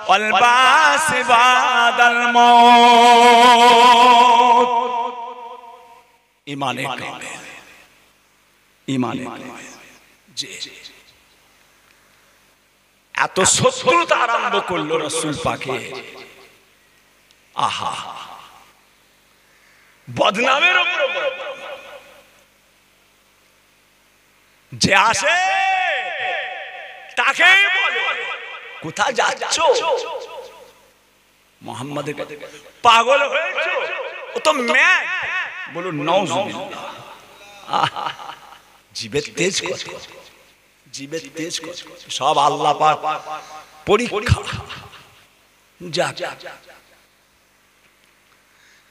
ওয়াল বাসি বাদাল মাউত। ঈমানে কামেল, ঈমানে কামেল। জি, এত শত্রুতা আরম্ভ করলো রাসূল পাকে। আহা, বদনামের উপর যে আসে তাকেই বলে কোথায় যাচ্ছ? মুহাম্মাদের কাছে পাগল হয়েছো? ও তো ম্যাড। বলুন নাউজুবিল্লাহ। জিবের তেজ কত, জিবের তেজ কত। সব আল্লাহ পাক পরীক্ষা। যা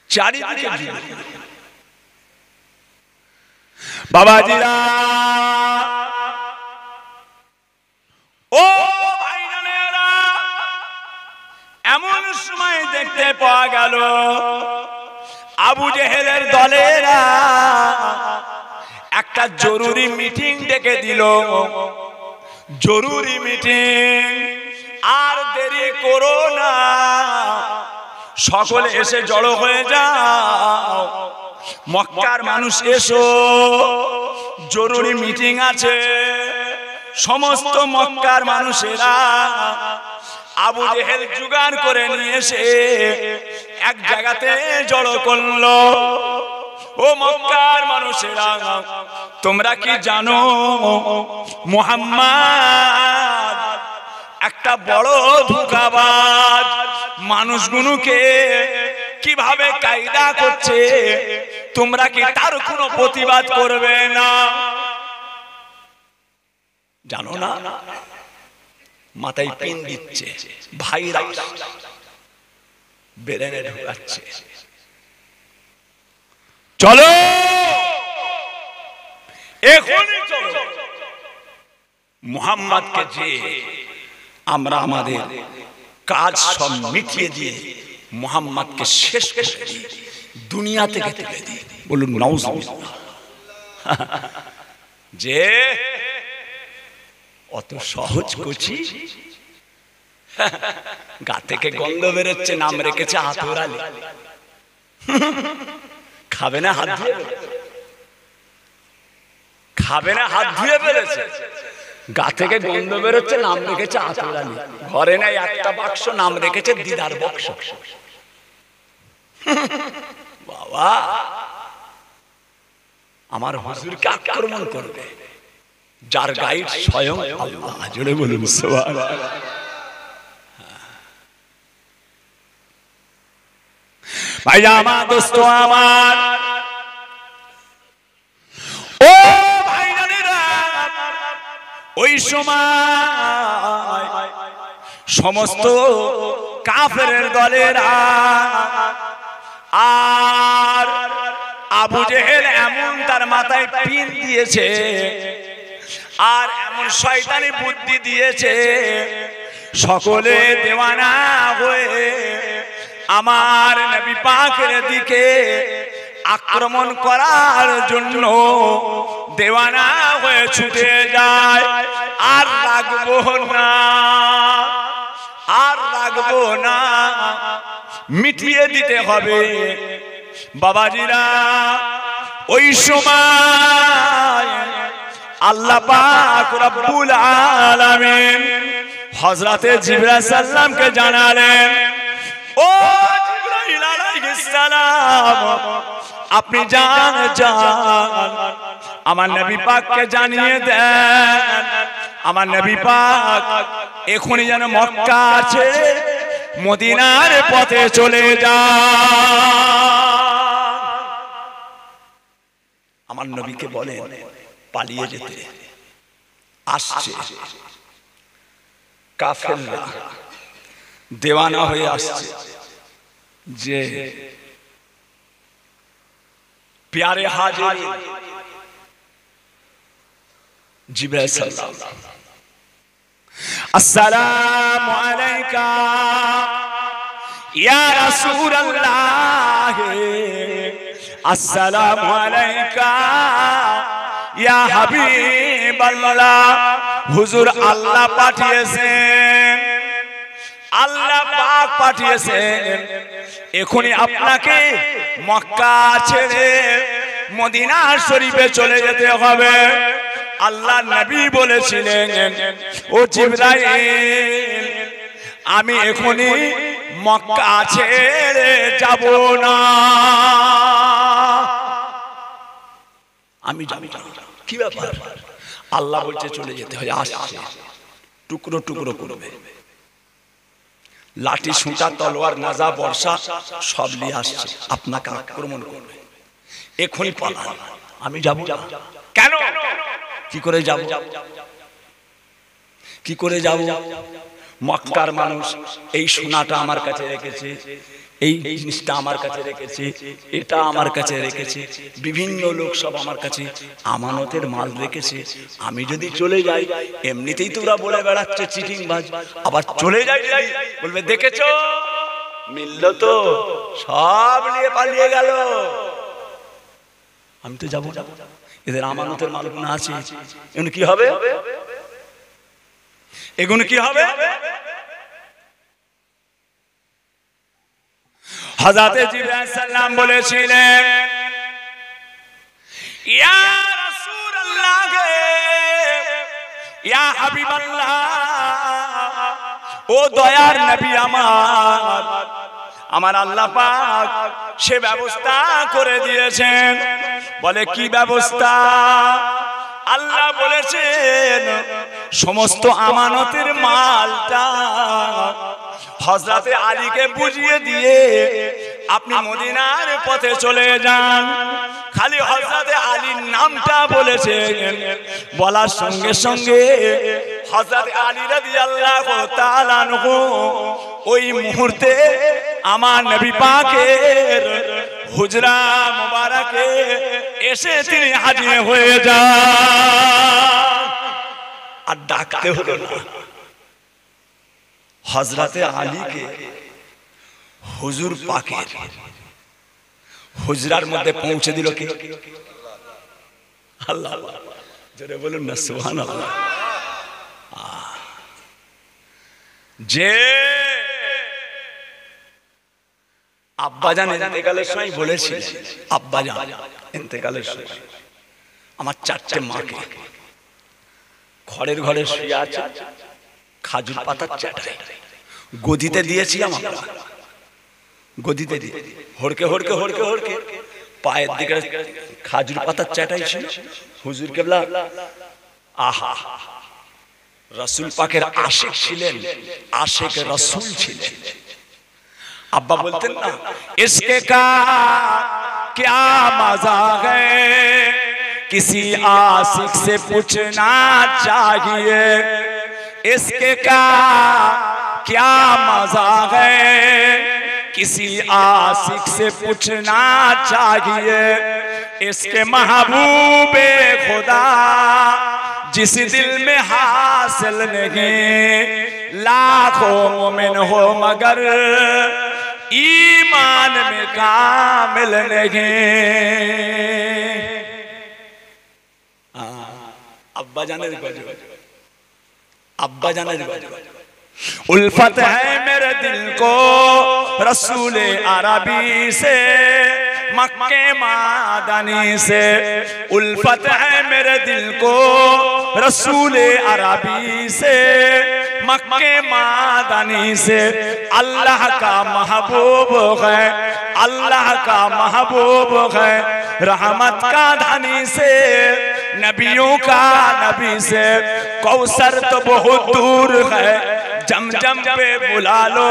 চারিদিকে বাবাজিরা, ও ভাইজানেরা, এমন সময় দেখতে পাওয়া গেল আবু জেহেলের দলেরা একটা জরুরি মিটিং ডেকে দিল। জরুরি মিটিং, আর দেরি করো না, সকলে এসে জড়ো হয়ে যাও। মক্কার মানুষ এসো, জরুরি মিটিং আছে। সমস্ত মক্কার মানুষেরা আবু জেহেল জোগাড় করে নিয়ে এসে এক জায়গাতে জড়ো করলো। ও মক্কার মানুষেরা, তোমরা কি জানো মুহাম্মদ একটা বড় ধোঁকাবাজ, মানুষগুলোকে কিভাবে কায়দা করছে? তোমরা কি তার কোনো প্রতিবাদ করবে না? জানো না, মাথায় পিন দিচ্ছে, ভাইরা বেরেনে ঢুকাচ্ছে। চলো এখনই চলো, মুহাম্মদকে যে আমরা আমাদের কাজ সব মিটিয়ে দিয়ে মুহাম্মদকে শেষ করে দিই, দুনিয়া থেকে তুলে দিই। বলুন নাউজুবিল্লাহ। যে অত সহজ করছি, গা থেকে গন্ধ বেরোচ্ছে, নাম রেখেছে আতর আলী। খাবে না হাত ধুয়ে, খাবে না হাত ধুয়ে বেরোচ্ছে, গা থেকে গন্ধ বেরোচ্ছে, নাম রেখেছে আতর আলী। ঘরে নাই একটা বাক্স, নাম রেখেছে দিদার বাক্স। বাবা, আমার হুজুরকে আক্রমণ করবে যার গাইড স্বয়ং আল্লাহ। জোরে বলুন সুবহানাল্লাহ। ভাই আমার, দোস্ত আমার, ও ভাইরা, ওই সময় সমস্ত কাফেরের দলেরা আর আবু জেহেল এমন তার মাথায় পিন দিয়েছে, আর এমন শয়তানি বুদ্ধি দিয়েছে, সকলে দেওয়ানা হয়ে আমার নবী পাকের দিকে আক্রমণ করার জন্য দেওয়ানা হয়ে ছুটে যায়। আর রাখবো না, আর রাখবো না, মিটিয়ে দিতে হবে। বাবাজিরা, ওই সময় আল্লাহ পাক রব্বুল আলামিন হযরতে জিবরাইল সাল্লামকে জানালেন, ও জিবরাইল আলাইহিস সালাম, আপনি যান আমার নবী পাককে জানিয়ে দেন, আমার নবী পাক এখনই যেন মক্কা ছেড়ে মদিনার পথে চলে যান। আমার নবীকে বলেন পালিয়ে যেতে। আসছে কাফেররা দেওয়ানা হয়ে আসছে যে প্যারে হাজির জিবরাইল সাল্লাল্লাহু আসসালামু আলাইকা ইয়া রাসূলুল্লাহ আসসালামু আলাইকা ইয়া হাবিবাল্লাহ হুজুর আল্লাহ পাঠিয়েছেন আল্লাহ পাক পাঠিয়েছেন এখনি আপনাকে মক্কা ছেড়ে মদিনা শরীফে চলে যেতে হবে আল্লাহ নবী বলেছিলেন ও জিবরাইল আমি এখনি মক্কা ছেড়ে যাব না আমি যাব কি ব্যাপার আল্লাহ বলছে চলে যেতে হয় আসছে টুকরো টুকরো করবে লাঠি সুতা তলোয়ার নাজা বর্ষা সব নিয়ে আসছে আপনাকে আক্রমণ করবে এখনই পালান আমি যাব কেন কি করে যাব কি করে যাব মক্কার মানুষ এই সোনাটা আমার কাছে রেখেছে এই জিনিসটা আমার কাছে রেখেছে এটা আমার কাছে রেখেছে বিভিন্ন লোক সব আমার কাছে আমানতের মাল রেখেছে আমি যদি চলে যাই এমনিতেই তোরা বলে বেড়াচ্ছে চিটিংবাজ আবার চলে যাই বলবে দেখেছো মিলল তো সব নিয়ে পালিয়ে গেল আমি তো যাবো এদের আমানতের মালগুলো আছে এগুলো কি হবে এগুলো কি হবে হযরত জিবরাইল সাল্লাম বলেছিলেন ইয়া রাসূলুল্লাহ ইয়া হাবিবাল্লাহ ও দয়ার নবী আমার আল্লাহ পাক সে ব্যবস্থা করে দিয়েছেন বলে কি ব্যবস্থা আল্লাহ বলেছেন সমস্ত আমানতের মালটা হযরত আলীকে বুঝিয়ে দিয়ে আপনি মদিনার পথে চলে যান খালি হযরত আলীর নামটা বলেছেন বলার সঙ্গে সঙ্গে হযরত আলী রাদিয়াল্লাহু তাআলা আনহু ওই মুহূর্তে আমার নবী পাকের হুজরা মুবারকে এসে তিনি হাজির হয়ে যান আর ডাকতে হলো না হযরতে আলীকে হুজুর পাকের হুজরার মধ্যে পৌঁছে দিল কে আল্লাহ জোরে বলুন না সুবহানাল্লাহ যে আব্বাজান ইন্তেকালের সময় বলেছিলেন আব্বাজান ইন্তেকালের সময় আমার চারটে মাকে ঘরের ঘরে শুয়ে আছে খাজুর পাতার চাটাই গদিতে দিয়েছিলাম আমরা গদিতে দিয়ে হড়কে হড়কে হড়কে হড়কে পায়ের দিকে খাজুর পাতার চাটাই ছিল হুজুর কেবলা আহা রাসূল পাকের আশিক ছিলেন আশিক রাসূল ছিলেন अब्बा बोलते ना इसके का क्या मजा है किसी आशिक से पूछना चाहिए इसके का क्या मजा है किसी आशिक से पूछना चाहिए इसके महबूबे खुदा जिस दिल में हासिल नहीं लाखों मोमिन हो मगर ईमान में कामिल नहीं अब्बा जाने उल्फत है मेरे दिल को रसूल अरबी से मक्के मादनी से उल्फत है मेरे दिल को रसूल अरबी से मक्के मादनी से अल्लाह का महबूब है अल्लाह का महबूब है रहमत का धनी से नबियों का नबी से कौसर तो बहुत दूर है जमजम पे बुला लो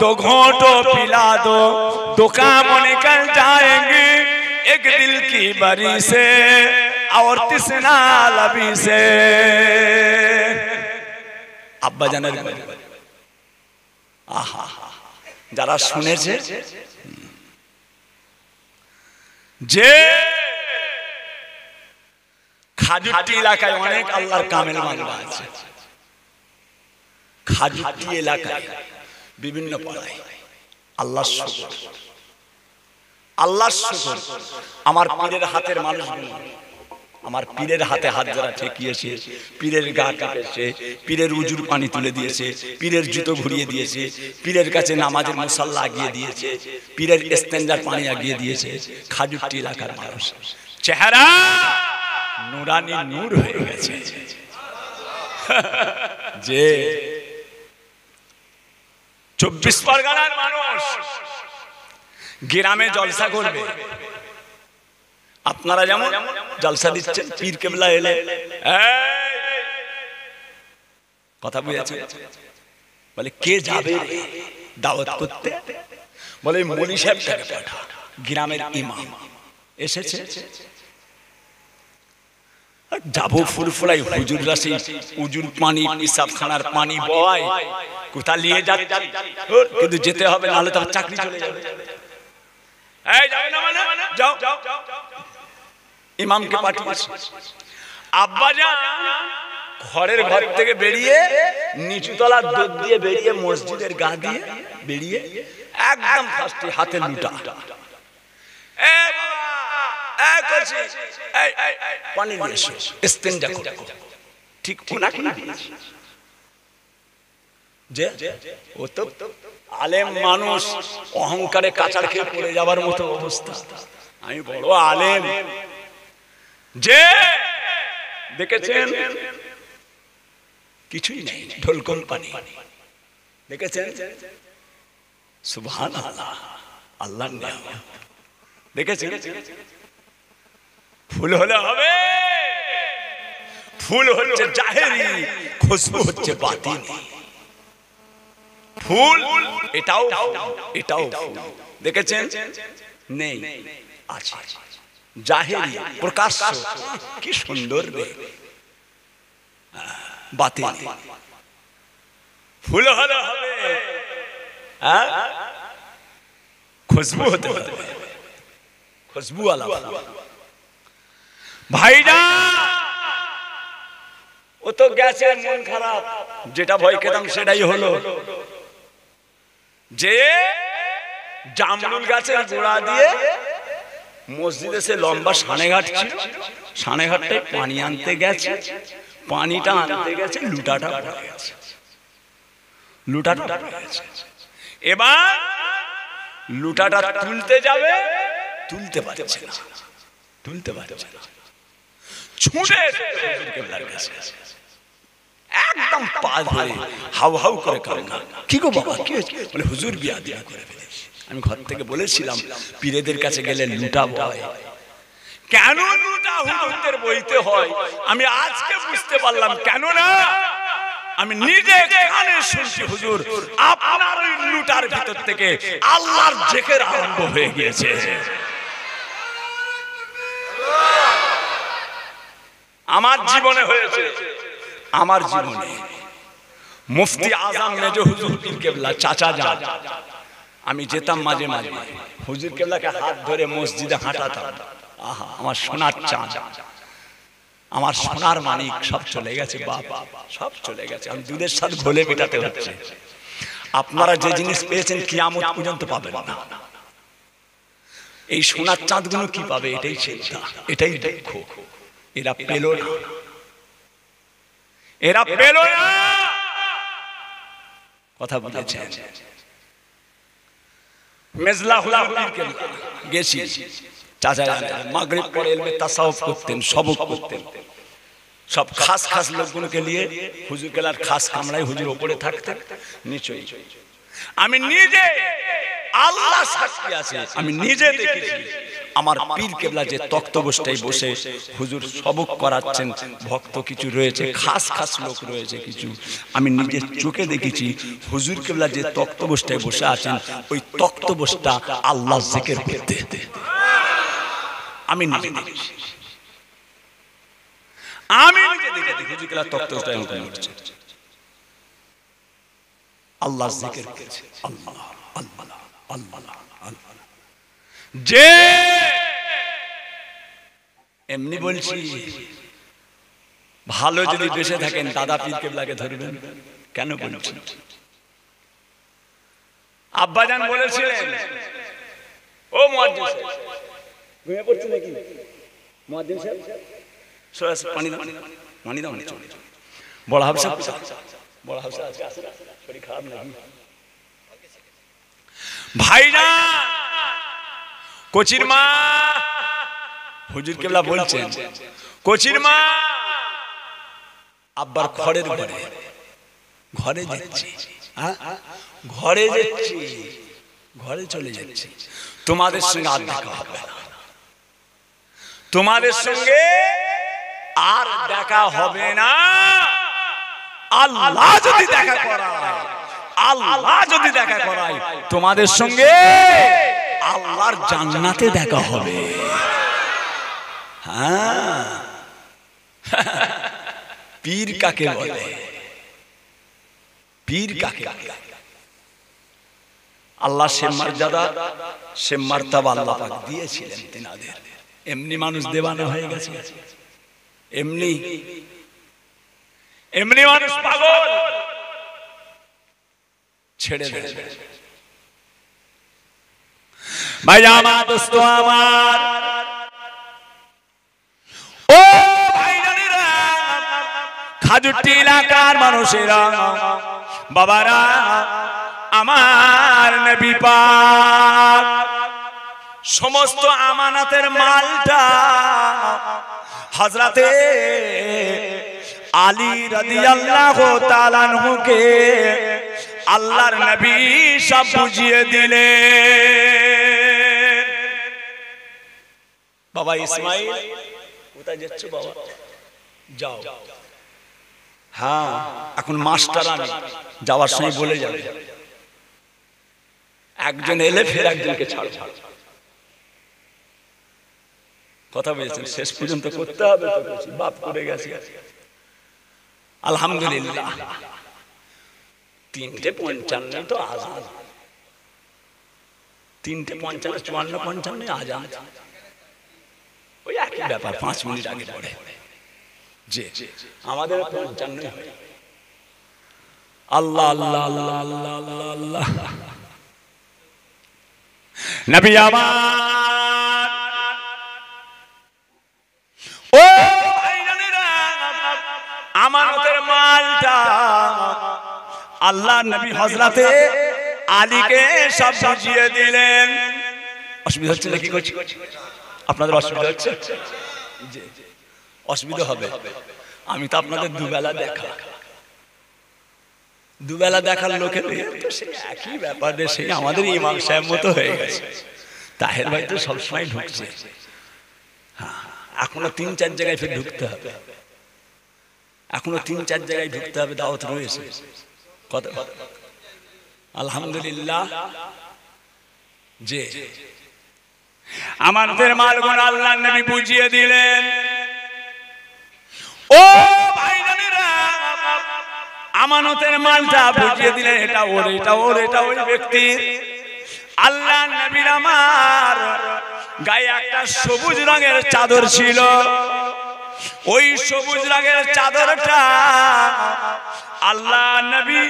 दो घोंटों पिला दो काम निकल जाएंगी एक दिल की बरी से और तिसना लबी से আব্বাজানের আহা, যারা শুনেছে যে খাজুরটি এলাকায় অনেক আল্লাহর কামেল বান্দা আছে, খাজুরটি এলাকায় বিভিন্ন পাড়ায় আল্লাহর শুকর, আল্লাহর শুকর। আমার পীরের হাতের মানুষগুলো, আমার পীরের হাতে হাত যারা ঠেকিয়েছে, পীরের গা কাটেছে, পীরের উজুর পানি তুলে দিয়েছে, পীরের জুতো ঘুরিয়ে দিয়েছে, পীরের কাছে নামাজের মুসাল্লা আগিয়ে দিয়েছে, পীরের ইস্তেঞ্জার পানি আগিয়ে দিয়েছে, খাজুরটি এলাকার মানুষ চেহারা নুরানি নূর হয়ে গেছে। যে 24 পরগনার মানুষ গ্রামে জলসা করবে, আপনারা যেমন জলসা দিচ্ছেন, পীর কেবলা এলে কথা বুঝেছে, বলে কে যাবে দাওয়াত করতে, বলে মৌলী সাহেবটাকে পাঠা, গ্রামের ইমাম এসেছে, যাবো ফুরফুলাই হুজুররা সেই উজুর পানি পিসাবখানার পানি বয়, কোথা নিয়ে যাচ্ছে, কিন্তু যেতে হবে, নাহলে তার চাকরি চলে যাবে। যাও, ইমামকে পাঠিয়েছে। আব্বাজান ঘরের ঘর থেকে বেরিয়ে নিচুতলার দোর দিয়ে বেরিয়ে মসজিদের গা দিয়ে বেরিয়ে একদম ফার্স্টে হাতে লুটা, পানি নিয়ে এসো, ইস্তেঞ্জা করো, ঠিক ওনাকে যে ও তো আলেম মানুষ, অহংকারে কাঁচার খেয়ে পড়ে যাবার মতো অবস্থা। আমি বড় আলেম, যে দেখেছেন কিছুই নেই, ঢোল কোম্পানি দেখেছেন, সুবহানাল্লাহ, আল্লাহর নিয়ামত দেখেছেন। ফুল হলে হবে, ফুল হচ্ছে জাহেরি, খুশবু হচ্ছে বাতিনি। ফুল এটাও, এটাও দেখেছেন, নেই আছে জাহেরি, প্রকাশ্য, কি সুন্দর রে বাতিনি। ফুল হলে হবে, খুশবু হতে হবে, খুশবু আলা ভাইজান। ও তো গেছে মন খারাপ, যেটা ভয় খেতাম সেটাই হলো, যে জামরুল গাছের গোড়া দিয়ে মসজিদে সে লম্বা সানেঘাট ছিল, সানেঘাটটায় পানি আনতে গেছে, পানিটা আনতে গেছে, লুটাটা পড়ে গেছে, লুটাটা পড়ে গেছে। এবার লুটাটা তুলতে যাবে, তুলতে পারছে না, তুলতে পারছে না, ছুটে একদম পা ধরে হাউ হাউ করে কান্না। কি গো বাবা, কি হয়েছে? বলে হুজুর বিয়া দিয়া করে ফেলেছি। আমি ঘর থেকে বলেছিলাম পীরেদের কাছে গেলে লুটা বয়, কেন লুটা হুজুরদের বইতে হয়, আমি আজকে বুঝতে পারলাম। কেন না, আমি নিজে কানে শুনছি হুজুর আপনার ওই লুটার ভিতর থেকে আল্লাহর জিকির আরম্ভ হয়ে গিয়েছে। আমার জীবনে হয়েছে, আমার জীবনে মুফতি আজম মেজো হুজুর পীর কেবলা চাচা যান, আমি যেতাম মাঝে মাঝে হুজুর কেবলাকে হাত ধরে মসজিদে হাঁটাতাম। আহা, আমার সোনার চাঁদ, আমার সোনার মানিক সব চলে গেছে বাবা, সব চলে গেছে। আমি দুধের সাথে ঘোলে মেটাতে হচ্ছে। আপনারা যে জিনিস পেয়েছেন কিয়ামত পর্যন্ত পাবেন না। এই সোনার চাঁদগুলো কি পাবে, এটাই চিন্তা, এটাই দুঃখ। এরা পেল না, এরা পেল না, কথা বলেছেন। মেজলা হুজুর কেবলা গেছি, চাচা মাগরিব পরে এলমে তাসাউফ করতেন, সবক করতেন। সব খাস খাস লোকগুলোকে নিয়ে হুজুর কেলার খাস কামরায় হুজুর ওপরে থাকতেন, নিচেই। আমি নিজে, আল্লাহ সাক্ষী আছে, আমি নিজে দেখেছি আমার পীর কেবলা যে তক্তবস্তায় বসে হুজুর সবক করাচ্ছেন, ভক্ত কিছু রয়েছে, খাস খাস লোক রয়েছে কিছু, আমি নিজের চোখে দেখেছি হুজুর কেবলা যে তক্তবস্তায় বসে আছেন, ওই তক্তবস্তা আল্লাহ জিকির করতে, আমি নিজে দেখেছি, আমি নিজে দেখেছি হুজুর কেবলা তক্তবস্তায় বসে। আল্লাহ জিকির করছে, আল্লাহ আল্লাহ আল্লাহ আল্লাহ। যে এমনি বলছি, ভালো যদি বেঁচে থাকেন দাদা পীর কেবলাকে ধরবেন কেন বলছেন? আব্বাজান বলেছিলেন, ও মুয়াজ্জিন সাহেব, ঘুমিয়ে পড়ছে নাকি মুয়াজ্জিন সাহেব? পানি দাও, পানি দাও। বড় হাফসা, বড় হাফসা আজকে আসে, শরীর খারাপ নাকি? ভাইজান, কোচির মা, হুজুর কেবলা বলছেন, কোচির মা আব্বার ঘরের ঘরে ঘরে যাচ্ছি, ঘরে যাচ্ছি, ঘরে চলে যাচ্ছি, তোমাদের সঙ্গে আর দেখা হবে না, তোমাদের সঙ্গে আর দেখা হবে না। আল্লাহ যদি দেখা করায়, আল্লাহ যদি দেখা করায় তোমাদের সঙ্গে আল্লাহর জান্নাতে দেখা হবে। হ্যাঁ, পীর কাকে বলে? পীর কাকে? আল্লাহ সে মর্যাদা, সে মার্তবা আল্লাহ পাক দিয়েছিলেন তিনাদের। এমনি মানুষ দেওয়ানা হয়ে গেছে, এমনি এমনি মানুষ পাগল, ছেড়ে দেবে। ভাই আমার, দোস্ত আমার, ও ভাইজানেরা, খাজুরটি এলাকার মানুষেরা, বাবারা, আমার নবী পাক সমস্ত আমানাতের মালটা হযরতে আলী রাদিয়াল্লাহু তাআলা আনহুকে আল্লাহর নবী সব বুঝিয়ে দিলেন। বাবা ইসমাইল, কোথায় যাচ্ছ বাবা? যাও। হ্যাঁ, এখন মাস্টার আমি, যাওয়ার সময় বলে যাবে, একজন এলে ফের একজনকে ছাড়। কথা বলেছেন, শেষ পর্যন্ত করতে হবে তো, বাপ করে গেছে। আলহামদুলিল্লাহ, 3:55 তো আজান, 3:55, 54, 55 আজান, ওই একই ব্যাপার, 5 মিনিট আগে পড়ে। যে আমাদের 55 হয়। আল্লাহ আল্লাহ আল্লাহ আল্লাহ আল্লাহ আল্লাহ। নবী আমার, ও ভাইজানেরা, আমানতের মালটা আল্লাহ নবী হযরতে আলীকে সব বুঝিয়ে দিলেন। অসুবিধা হচ্ছে নাকি? আপনাদের অসুবিধা হচ্ছে? অসুবিধা হবে, আমি তো আপনাদের দুবেলা দেখা, দুবেলা দেখার লোকের সেই একই ব্যাপার, সেই আমাদের ইমাম সাহেব মতো হয়ে গেছে। তাহের ভাই তো সবসময় ঢুকছে, এখনো 3-4 জায়গায় ফের ঢুকতে হবে, এখনো 3-4 জায়গায় ঢুকতে হবে, দাওয়াত রয়েছে। কথা আলহামদুলিল্লাহ। যে আমাদের মালগুলো আল্লাহ নবী বুঝিয়ে দিলেন। ও ভাইজানেরা, আমানতের মালটা বুঝিয়ে দিলেন, এটা ওর, এটা ওর, এটা ওই ব্যক্তির। আল্লাহ নবীর আমার গায়ে একটা সবুজ রঙের চাদর ছিল, ওই সবুজ রঙের চাদরটা আল্লাহ নবী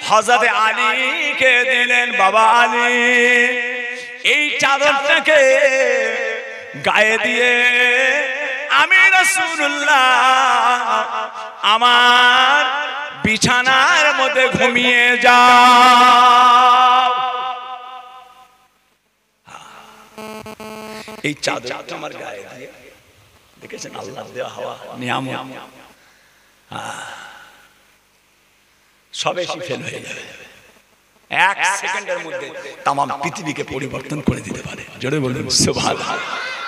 হযরতে আলীকে দিলেন। বাবা আলী, এই চাদরটাকে গায়ে দিয়ে আমি রাসূলুল্লাহ আমার বিছানার মধ্যে ঘুমিয়ে যাও। এই চাদরটা আমার গায়ে দিয়ে, দেখেছেন আল্লাহ দেওয়া হওয়া নিয়ামত, সবে ফেল হয়ে যাবে, 1 সেকেন্ডের মধ্যে তাম পৃথিবীকে পরিবর্তন করে দিতে পারে। জোরে বলুন সুবহানাল্লাহ।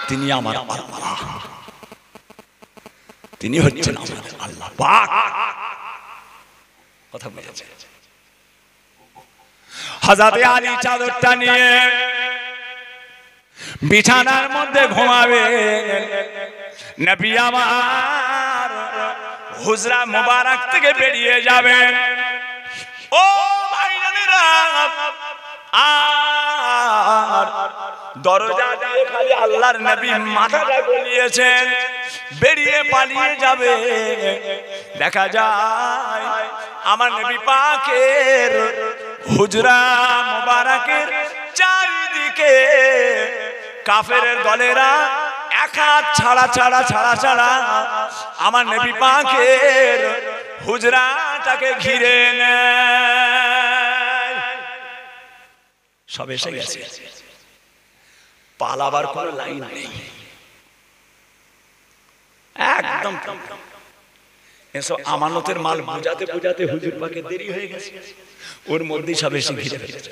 তিনি আমার আল্লাহ, তিনি হচ্ছেন আমাদের আল্লাহ পাক। কথা বুঝেছেন? হযরতে আলী চাদরটা নিয়ে বিছানার মধ্যে ঘুমাবে, নবী আমার হুজরা মুবারক থেকে বেরিয়ে যাবেন। ও ভাইরা, আর দরজা দিয়ে খালি আল্লাহর নবী মাথাটা গলিয়েছেন, বেরিয়ে পালিয়ে যাবে। দেখা যায় আমার নবী পাকের হুজরা মুবারকের চারিদিকে কাফেরের দলেরা এক হাত ছাড়া ছাড়া ছাড়া ছাড়া আমার নবী পাকের হুজরাটাকে ঘিরে নেয়। সব এসে গেছে, পালাবার কোনো লাইন নেই, একদম এসব আমানতের মাল বুঝাতে বুঝাতে হুজুর পাকে দেরি হয়ে গেছে, ওর মধ্যেই সব এসে ঘিরে ফেলেছে।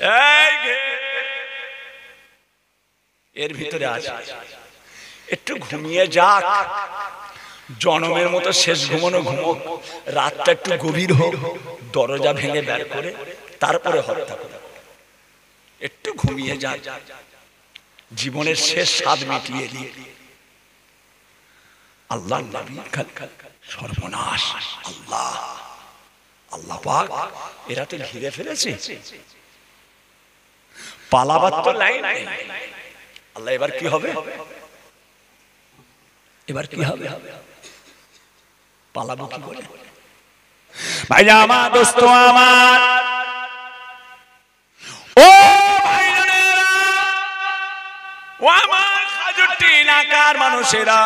এর ভিতরে আছে একটু ঘুমিয়ে যাক, জনমের মতো শেষ ঘুমানো ঘুমোক, রাতটা একটু গভীর হোক, দরজা ভেঙে বের করে তারপরে হত্যা করে একটু ঘুমিয়ে যাক, জীবনের শেষ স্বাদ মিটিয়ে দিয়ে। আল্লাহ নবী সর্বনাশ, আল্লাহ আল্লাহ পাক এরা তো ঘিরে ফেলেছে, পালাবার তো লাইন নেই। আল্লাহ এবার কি হবে, এবার কি হবে, পালাবো কি করে? ভাই আমার দোস্ত আমার, ও ভাইরা, ও আমার খাজুরটি এলাকার মানুষেরা,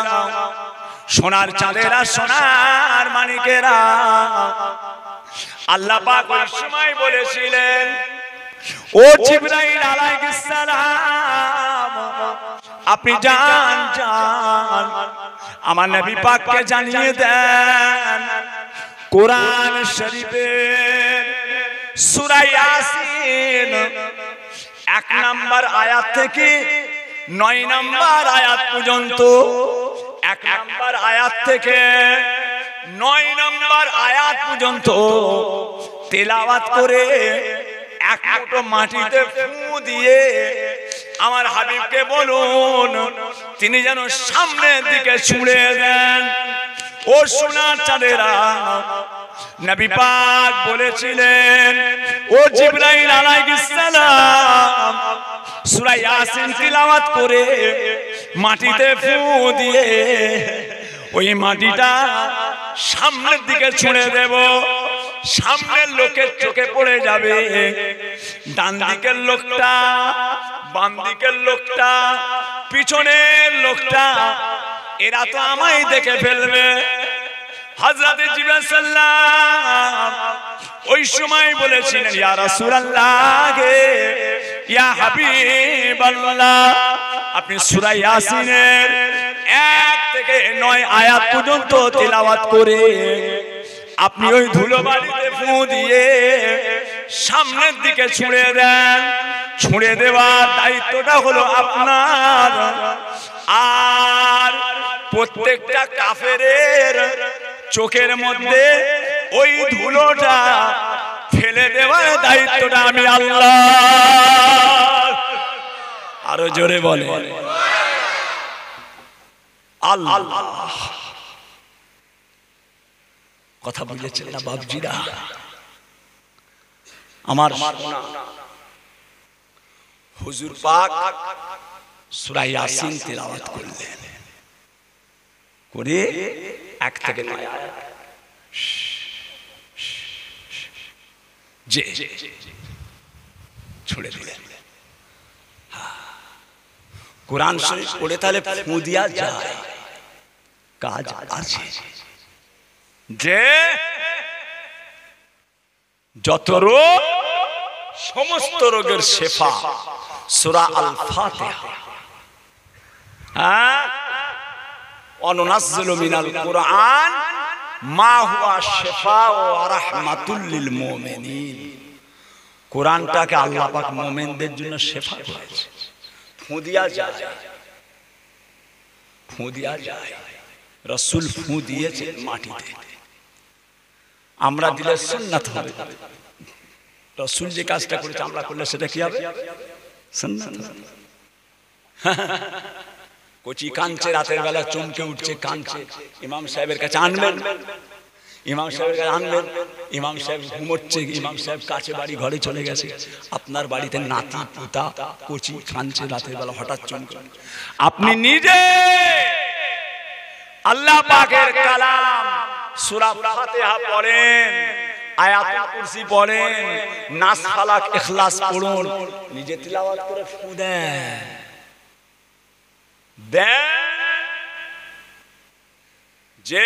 সোনার চাঁদেরা, সোনার মানিকেরা, আল্লাহ পাক ওই সময় বলেছিলেন, ও জিবরাইল আলাইহিস সালাম, আপনি যান যান আমার নবী পাককে জানিয়ে দেন, কোরআন শরীফের সূরা ইয়াসিন 1 নম্বর আয়াত থেকে 9 নম্বর আয়াত পর্যন্ত, 1 নম্বর আয়াত থেকে 9 নম্বর আয়াত পর্যন্ত তেলাওয়াত করে এক মুঠো মাটিতে ফু দিয়ে আমার হাবিবকে বলুন তিনি যেন সামনের দিকে ছুঁড়ে দেন। ও সোনার চাঁদেরা, নবী পাক বলেছিলেন, ও জিবরাইল আলাইহিস সালাম সূরা ইয়াসিন তিলাওয়াত করে মাটিতে ফু দিয়ে ওই মাটিটা সামনের দিকে ছুঁড়ে দেব, সামনের লোকের চোখে পড়ে যাবে, ডান দিকের লোকটা, বাম দিকের লোকটা, পিছনের লোকটা, এরা তো আমায় দেখে ফেলবে। হযরত জিবরাইল সাল্লাম ওই সময় বলেছিলেন, ইয়া রাসূলুল্লাহ, ইয়া হাবিবাল্লাহ, আপনি সূরা ইয়াসিনের 1 থেকে 9 আয়াত পর্যন্ত তেলাওয়াত করে আপনি ওই ধুলোবালিতে ফু দিয়ে সামনের দিকে ছুঁড়ে দেন। ছুঁড়ে দেওয়ার দায়িত্বটা হলো আপনার, আর প্রত্যেকটা কাফেরের চোখের মধ্যে ওই ধুলোটা ফেলে দেওয়ার দায়িত্বটা আমি আল্লাহ। আরো জোরে বলে আল্লাহ। কথা বুঝেছেন না বাবজিরা? আমার হুজুর পাক সূরা ইয়াসিন তিলাওয়াত করলেন, করে 1 থেকে 9 আয়াত যে ছুড়ে দিলেন। কোরআন শরীফ পড়ে তাহলে ফু দিয়া যায়, কাজ আছে। যে যত রোগ, সমস্ত রোগের শেফা সূরা আল ফাতিহা। অনুনাজ্জিলু মিনাল কুরআন মা হুয়া শিফাউ ওয়া রাহমাতুল লিল মুমিনিন। কোরআনটাকে আল্লাহ পাক মুমিনদের জন্য শেফা করেছে। ফু দিয়া যায়, ফু দিয়া যায়। রাসূল ফু দিয়েছেন মাটিতে, আমরা দিলে সুন্নাত হবে। রাসূল যে কাজটা করেছে আমরা করলে সেটা কি হবে? সুন্নাত হবে। কচি কাঁদছে, রাতের বেলা চমকে উঠছে, কাঁদছে, ইমাম সাহেবের কাছে আনবেন। ইমাম সাহেবকে আনলেন, ইমাম সাহেব ঘুমোচ্ছে, ইমাম সাহেব কাছে বাড়ি ঘরে চলে গেছে। আপনার বাড়িতে নাতি পুতা কচি কাঁদছে রাতের বেলা, হঠাৎ চমকে আপনি নিজে আল্লাহ পাকের কালাম সূরা ফাতিহা পড়েন, আয়াতুল কুরসি পড়েন, নাস ফালাক ইখলাস পড়ুন, নিজে তিলাওয়াত করে ফু দেন। যে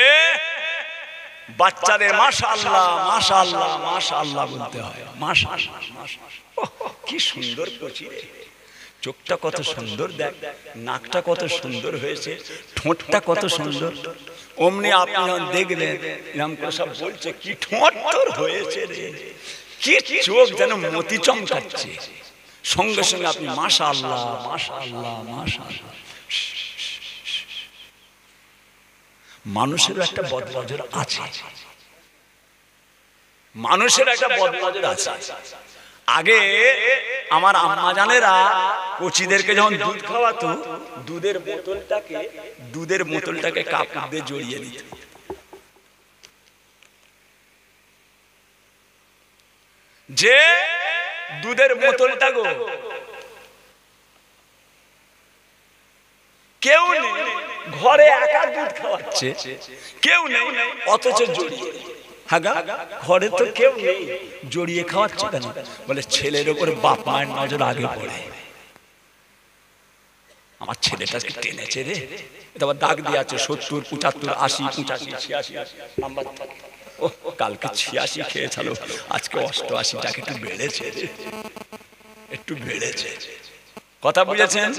বাচ্চাদের মাশাআল্লাহ মাশাআল্লাহ মাশাআল্লাহ বলতে হয়, মাশাআল্লাহ মাশাআল্লাহ। কি সুন্দর কচি রে, চোখটা কত সুন্দর, দেখ নাকটা কত সুন্দর হয়েছে, ঠোঁটটা কত সুন্দর। অমনি আপনি যখন দেখলেন এরকম করে সব বলছে কি ঠোঁট তোর হয়েছে রে, কি চোখ যেন মতি চমকাচ্ছে, সঙ্গে সঙ্গে আপনি মাশাআল্লাহ মাশাআল্লাহ মাশাআল্লাহ। মানুষেরও একটা বদনজর আছে, মানুষের একটা বদনজর আছে। আগে আমার আম্মা জানেরা কচিদেরকে যখন দুধ খাওয়াতো, দুধের বোতলটাকে কাপড় দিয়ে জড়িয়ে দিত। যে দুধের বোতলটা গো কেউ নেই, ঘরে একা দুধ খাওয়াচ্ছে, কেউ নেই, অথচ জড়িয়ে। ঘরে তো কেউ নেই, জড়িয়ে খাওয়াচ্ছে কেন? বলে ছেলের উপরে বাপ মায়ের নজর আগে পড়ে। আমার ছেলেটাকে টেনেছে রে, এটা আবার দাগ দিয়ে আছে 70 75 80 85 86 নাম্বার। ও কালকে 86 খেয়েছিল, আজকে 88টাকে একটু বেড়েছে রে, একটু বেড়েছে। কথা বুঝেছেন?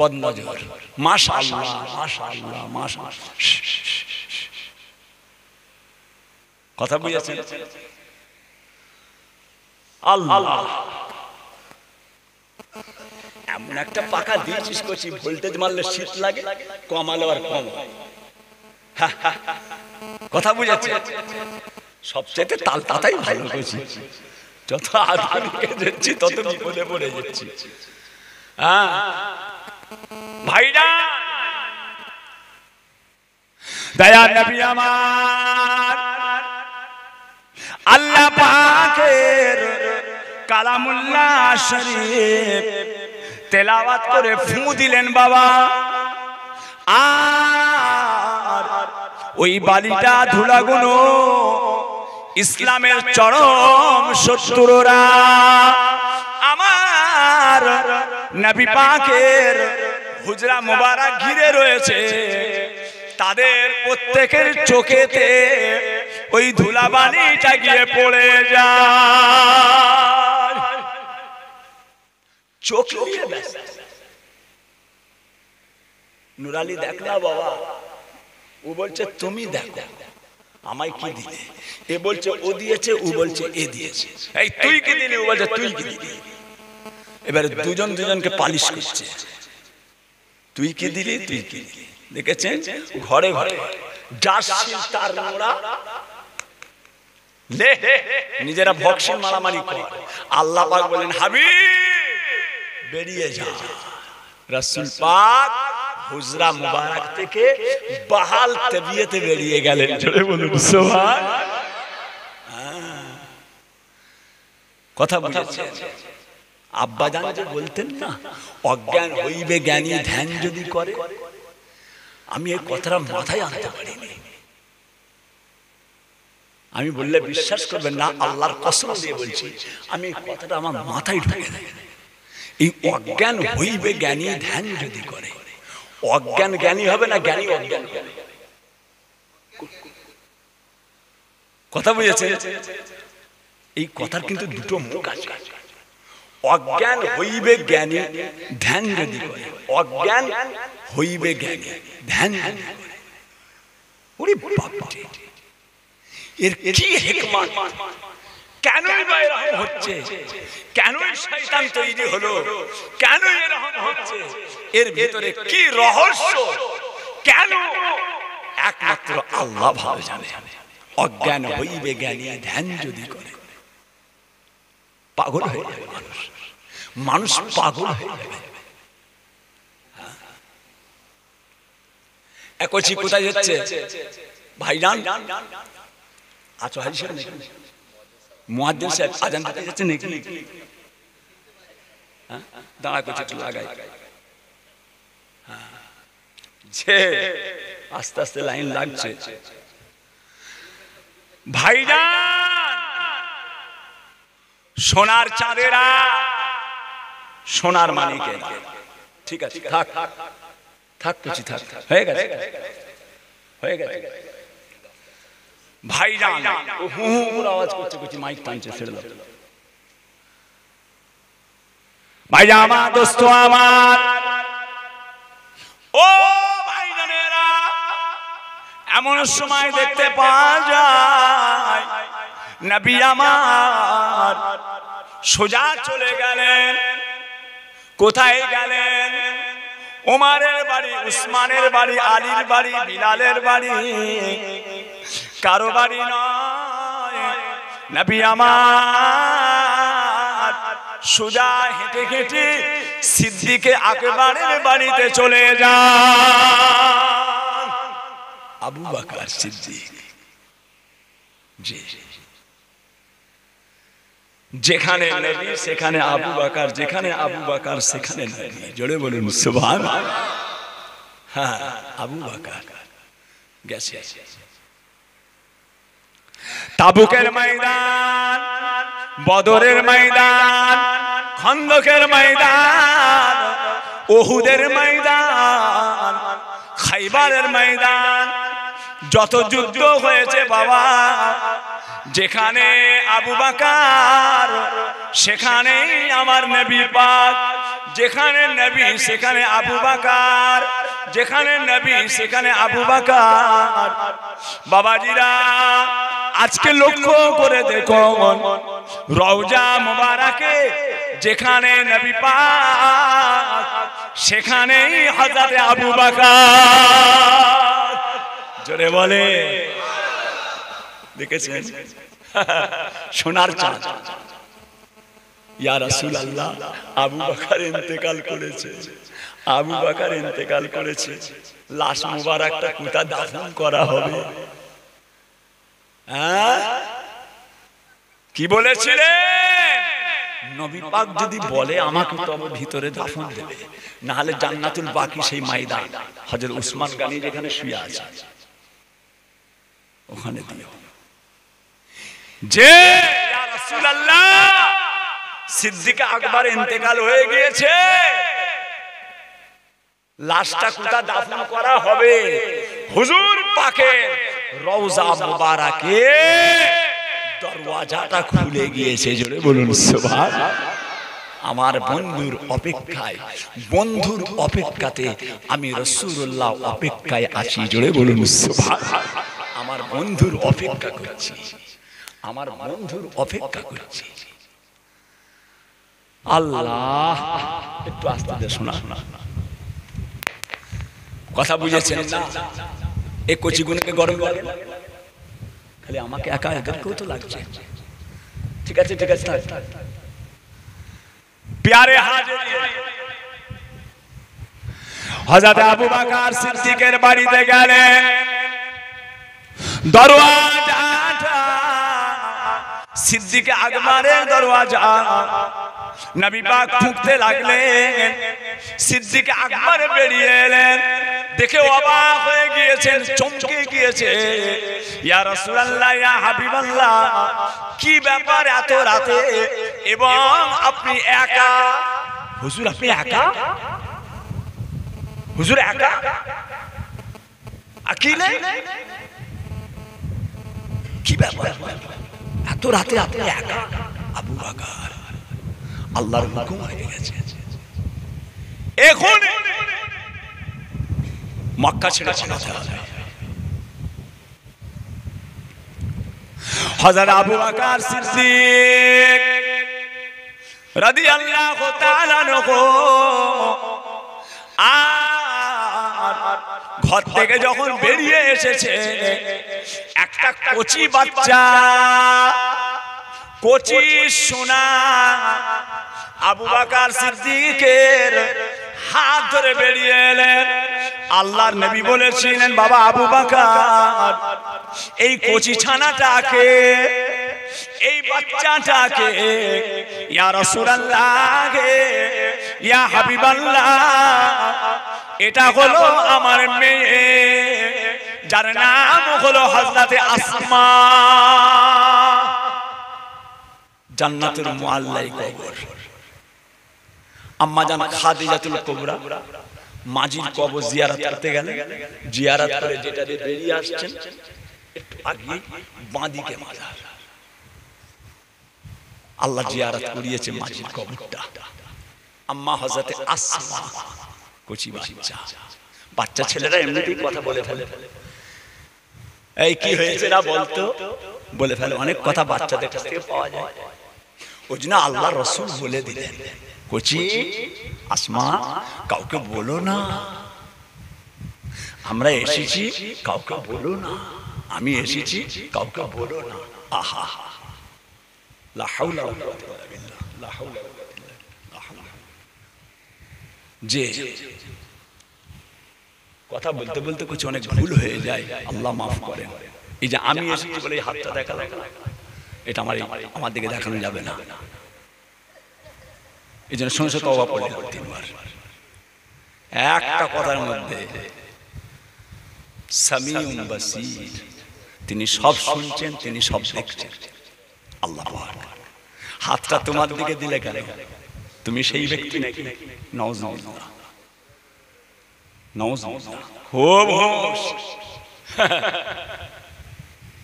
বদনজর। মাশাআল্লাহ মাশাআল্লাহ মাশাআল্লাহ। কথা বুঝেছেন? আল্লাহ এমন একটা পাকা দিয়েছিস কচি, ভোল্টেজ মারলে শীত লাগে, কমালে আর কম। কথা বুঝেছেন? সবচেয়ে তাল তাতাই ভালো কচি, যত আধুনিক যাচ্ছি তত বিপদে পড়ে যাচ্ছি। ভাইরা দয়া নবী আমার আল্লাহ পাকের কালামুল্লাহ শরীফ তেলাওয়াত করে ফু দিলেন বাবা। আর ওই বালিটা ধুলাগুলো ইসলামের চরম শত্রুরা আমার নবী পাকের হুজরা মোবারক ঘিরে রয়েছে, তাদের প্রত্যেকের চোখেতে ওই ধুলাবালিটা গিয়ে পড়ে যায়। চোখ নুরালি দেখলা বাবা, ও বলছে তুমি দেখো আমায় কি দিলে, এ বলছে ও দিয়েছে, ও বলছে এ দিয়েছে। এই তুই কি দিলি, ও বলছে তুই কি দিলি। এবারে দুজন দুজনকে পালিশ করছে, তুই কি দিলি তুই কি দিলি। দেখেছেন ঘরে ঘরে জাসিল তার মোড়া লে নিজেরা বক্সিং মারামারি করে। আল্লাহ পাক বলেন হাবিব বেরিয়ে যা। রাসূল পাক হুজরা মুবারক থেকে বাহাল তবিয়তে বেরিয়ে গেলেন। জোরে বলুন সুবহান। কথা বুঝেছেন? আব্বা জান যে বলতেন না, অজ্ঞান হইবে জ্ঞানী ধ্যান যদি করে। আমি এই কথাটা মাথায় আনতে পারিনি। আমি বললে বিশ্বাস করবেন না, আল্লাহর কসম দিয়ে বলছি, আমি এই কথাটা আমার মাথায় ঢুকে নাই। এই অজ্ঞান হইবে জ্ঞানী ধ্যান যদি করে, অজ্ঞান জ্ঞানী হবে না, জ্ঞানী অজ্ঞান হবে। কথা বুঝেছেন? এই কথার কিন্তু দুটো মুখ আছে। অজ্ঞান হইবে জ্ঞানী ধ্যান যদি করে, অজ্ঞান হইবে জ্ঞানী ধ্যান যদি করে। ওরে বাবা, এর কি হিকমত? কেনই বা এরকম হচ্ছে? কেনই শয়তান তৈরি হলো? কেন এরকম হচ্ছে? এর ভিতরে কি রহস্য? কেন? একমাত্র আল্লাহ ভালো জানে। অজ্ঞান হইবে জ্ঞানী ধ্যান যদি করে। পাগল হয়ে যাবে মানুষ, মানুষ পাগল হয়ে যাবে। একচি কোথায় যাচ্ছে ভাইজান? আচ্ছা হাজি সাহেব নাকি মুয়াজ্জিন সাহেব আজান দিতে যাচ্ছে নাকি? হ্যাঁ দাঁড়া করছে একটু লাগাই। হ্যাঁ যে আস্তে আস্তে লাইন লাগছে। ভাইজান সোনার চাঁদেরা সোনার মানিকে ঠিক আছে থাক থাক কিছু থাক হয়ে গেছে হয়ে গেছে। ভাইজান হু হু আওয়াজ করছে কিছু মাইক টানছে ছেড়ে দাও। ভাইজান আমার দোস্ত আমার ও ভাইজানেরা এমন সময় দেখতে পাওয়া যায় নবী আমার সোজা চলে গেলেন। কোথায় গেলেন? ওমরের বাড়ি, উসমানের বাড়ি, আলীর বাড়ি, বিলালের বাড়ি, কারো বাড়ি নয়। নবী আমার সোজা হেঁটে হেঁটে সিদ্দিকে আকবরের বাড়িতে চলে যান। আবু বকর সিদ্দিক জি যেখানে নবী সেখানে আবু বকর, যেখানে আবু বকর সেখানে নবী। জোরে বলুন সুবহানাল্লাহ। হ্যাঁ আবু বকর গেছে তাবুকের ময়দান, বদরের ময়দান, খন্দকের ময়দান, উহুদের ময়দান, খাইবারের ময়দান, যত যুদ্ধ হয়েছে বাবা যেখানে আবু বকর সেখানেই আমার নবী পাক, যেখানে নবী সেখানে আবু বকর, যেখানে নবী সেখানে আবু বকর। বাবাজিরা আজকে লক্ষ্য করে দেখুন রওজা মুবারকে যেখানে নবী পাক সেখানেই হযরত আবু বকর। জোরে বলে দেখেছেন সোনার চাঁদ। ইয়া রাসূলুল্লাহ আবু বকর ইন্তেকাল করেছে, আবু বকর ইন্তেকাল করেছে, লাশ মুবারকটা কোথা দাফন করা হবে? কি বলেছিলেন? নবী পাক যদি বলে আমাকে তবে ভিতরে দাফন দেবে, না হলে জান্নাতুল বাকি সেই ময়দান হযরত উসমান গনি যেখানে শুয়ে আছে ওখানে দিও। যে ইয়া রাসূলুল্লাহ সিদ্দিক আকবর ইন্তেকাল হয়ে গিয়েছে, লাশটা কোথা দাফন করা হবে? হুজুর পাকের রওজা মুবারকে দরওয়াজাটা খুলে গিয়েছে। জোরে বলুন সুবহানাল্লাহ। আমার বন্ধুর অপেক্ষায়, বন্ধুর অপেক্ষাতে আমি রাসূলুল্লাহ অপেক্ষায় আছি। জোরে বলুন সুবহানাল্লাহ। আমার বন্ধুর অপেক্ষা করছি, আমার বন্ধুর অপেক্ষা করছি। আল্লাহ একটু আস্তে আস্তে শোনা কথা বুঝেছেন না? এই কচি গুণকে গরম লাগে খালি আমাকে একা একাকেও তো লাগছে। ঠিক আছে ঠিক আছে প্যারে হাজির হযরত আবু বকর সিদ্দিকের বাড়িতে গেলেন। দরওয়াজাটা সিদ্দিক আকবরের দরওয়াজা, নবী পাক ঠুকতে লাগলেন। সিদ্দিক আকবর বেরিয়ে এলেন, দেখে অবাক হয়ে গিয়েছেন, চমকে গিয়েছে। ইয়া রাসূলুল্লাহ ইয়া হাবিবাল্লাহ কি ব্যাপার এত রাতে এবং আপনি একা? হুজুর আপনি একা? হুজুর একা আকিলে কি ব্যাপার এত রাতে আপনি একা? আবু বকর আল্লাহর হুকুম হয়ে গেছে, এখন মক্কা ছেড়ে পালাতে হবে। হযরত আবু বকর সিদ্দিক রাদিয়াল্লাহু তাআলা আনহু ঘর থেকে যখন বেরিয়ে এসেছে, একটা কচি বাচ্চা, কচি সোনা আবু বকর সিদ্দিকের হাত ধরে বেরিয়ে এলেন। আল্লাহর নবী বলেছিলেন বাবা আবু বকর এই কচি ছানাটাকে এই বাচ্চাটাকে ইয়া রাসূলুল্লাহ ইয়া হাবিবাল্লাহ এটা হলো আমার মেয়ে যার নাম হলো হযরতে আসমা জান্নাতুল মুআল্লাই কবর আম্মা জান খাদিজাতুল কুবরা মাজির কবর জিয়ারত করতে গেলেন জিয়ারত করে যেটা দিয়ে বেরিয়ে আসছেন একটু আগে বাঁদিকে মাজার আল্লাহ জিয়ারত করিয়েছে মাজির কবরটা আম্মা হযরতে আসমা কচি বাচ্চা ছেলেরা এমনিতেই কথা বলে ফেলে এই কি হয়েছে না বলতো বলে ফেলে অনেক কথা বাচ্চাদের কাছ থেকে পাওয়া যায় ওই জন্য আল্লাহ রাসূল বলে দিলেন কচি আসমা কাউকে বলো না আমরা এসেছি কাউকে বলো না আমি এসেছি কাউকে বলো না আহা লা হাওলা ওয়ালা কুওয়াতা ইল্লা বিল্লাহ লা হাওলা ওয়ালা কুওয়াতা ইল্লা বিল্লাহ যে কথা বলতে বলতে কিছু অনেক ভুল হয়ে যায় আল্লাহ মাফ করেন এই যে আমি এসেছি বলে এই হাতটা দেখালাম এটা আমার দিকে দেখানো যাবে না এই জন্য শুনছে তওবা পড়ে 3 বার একটা কথার মধ্যে সামিউন বাসীর তিনি সব শুনছেন তিনি সব দেখছেন আল্লাহ পাক হাতটা তোমার দিকে দিলে কেন তুমি সেই ব্যক্তি নাকি নাউজুবিল্লাহ নাউজুবিল্লাহ খুব হোশ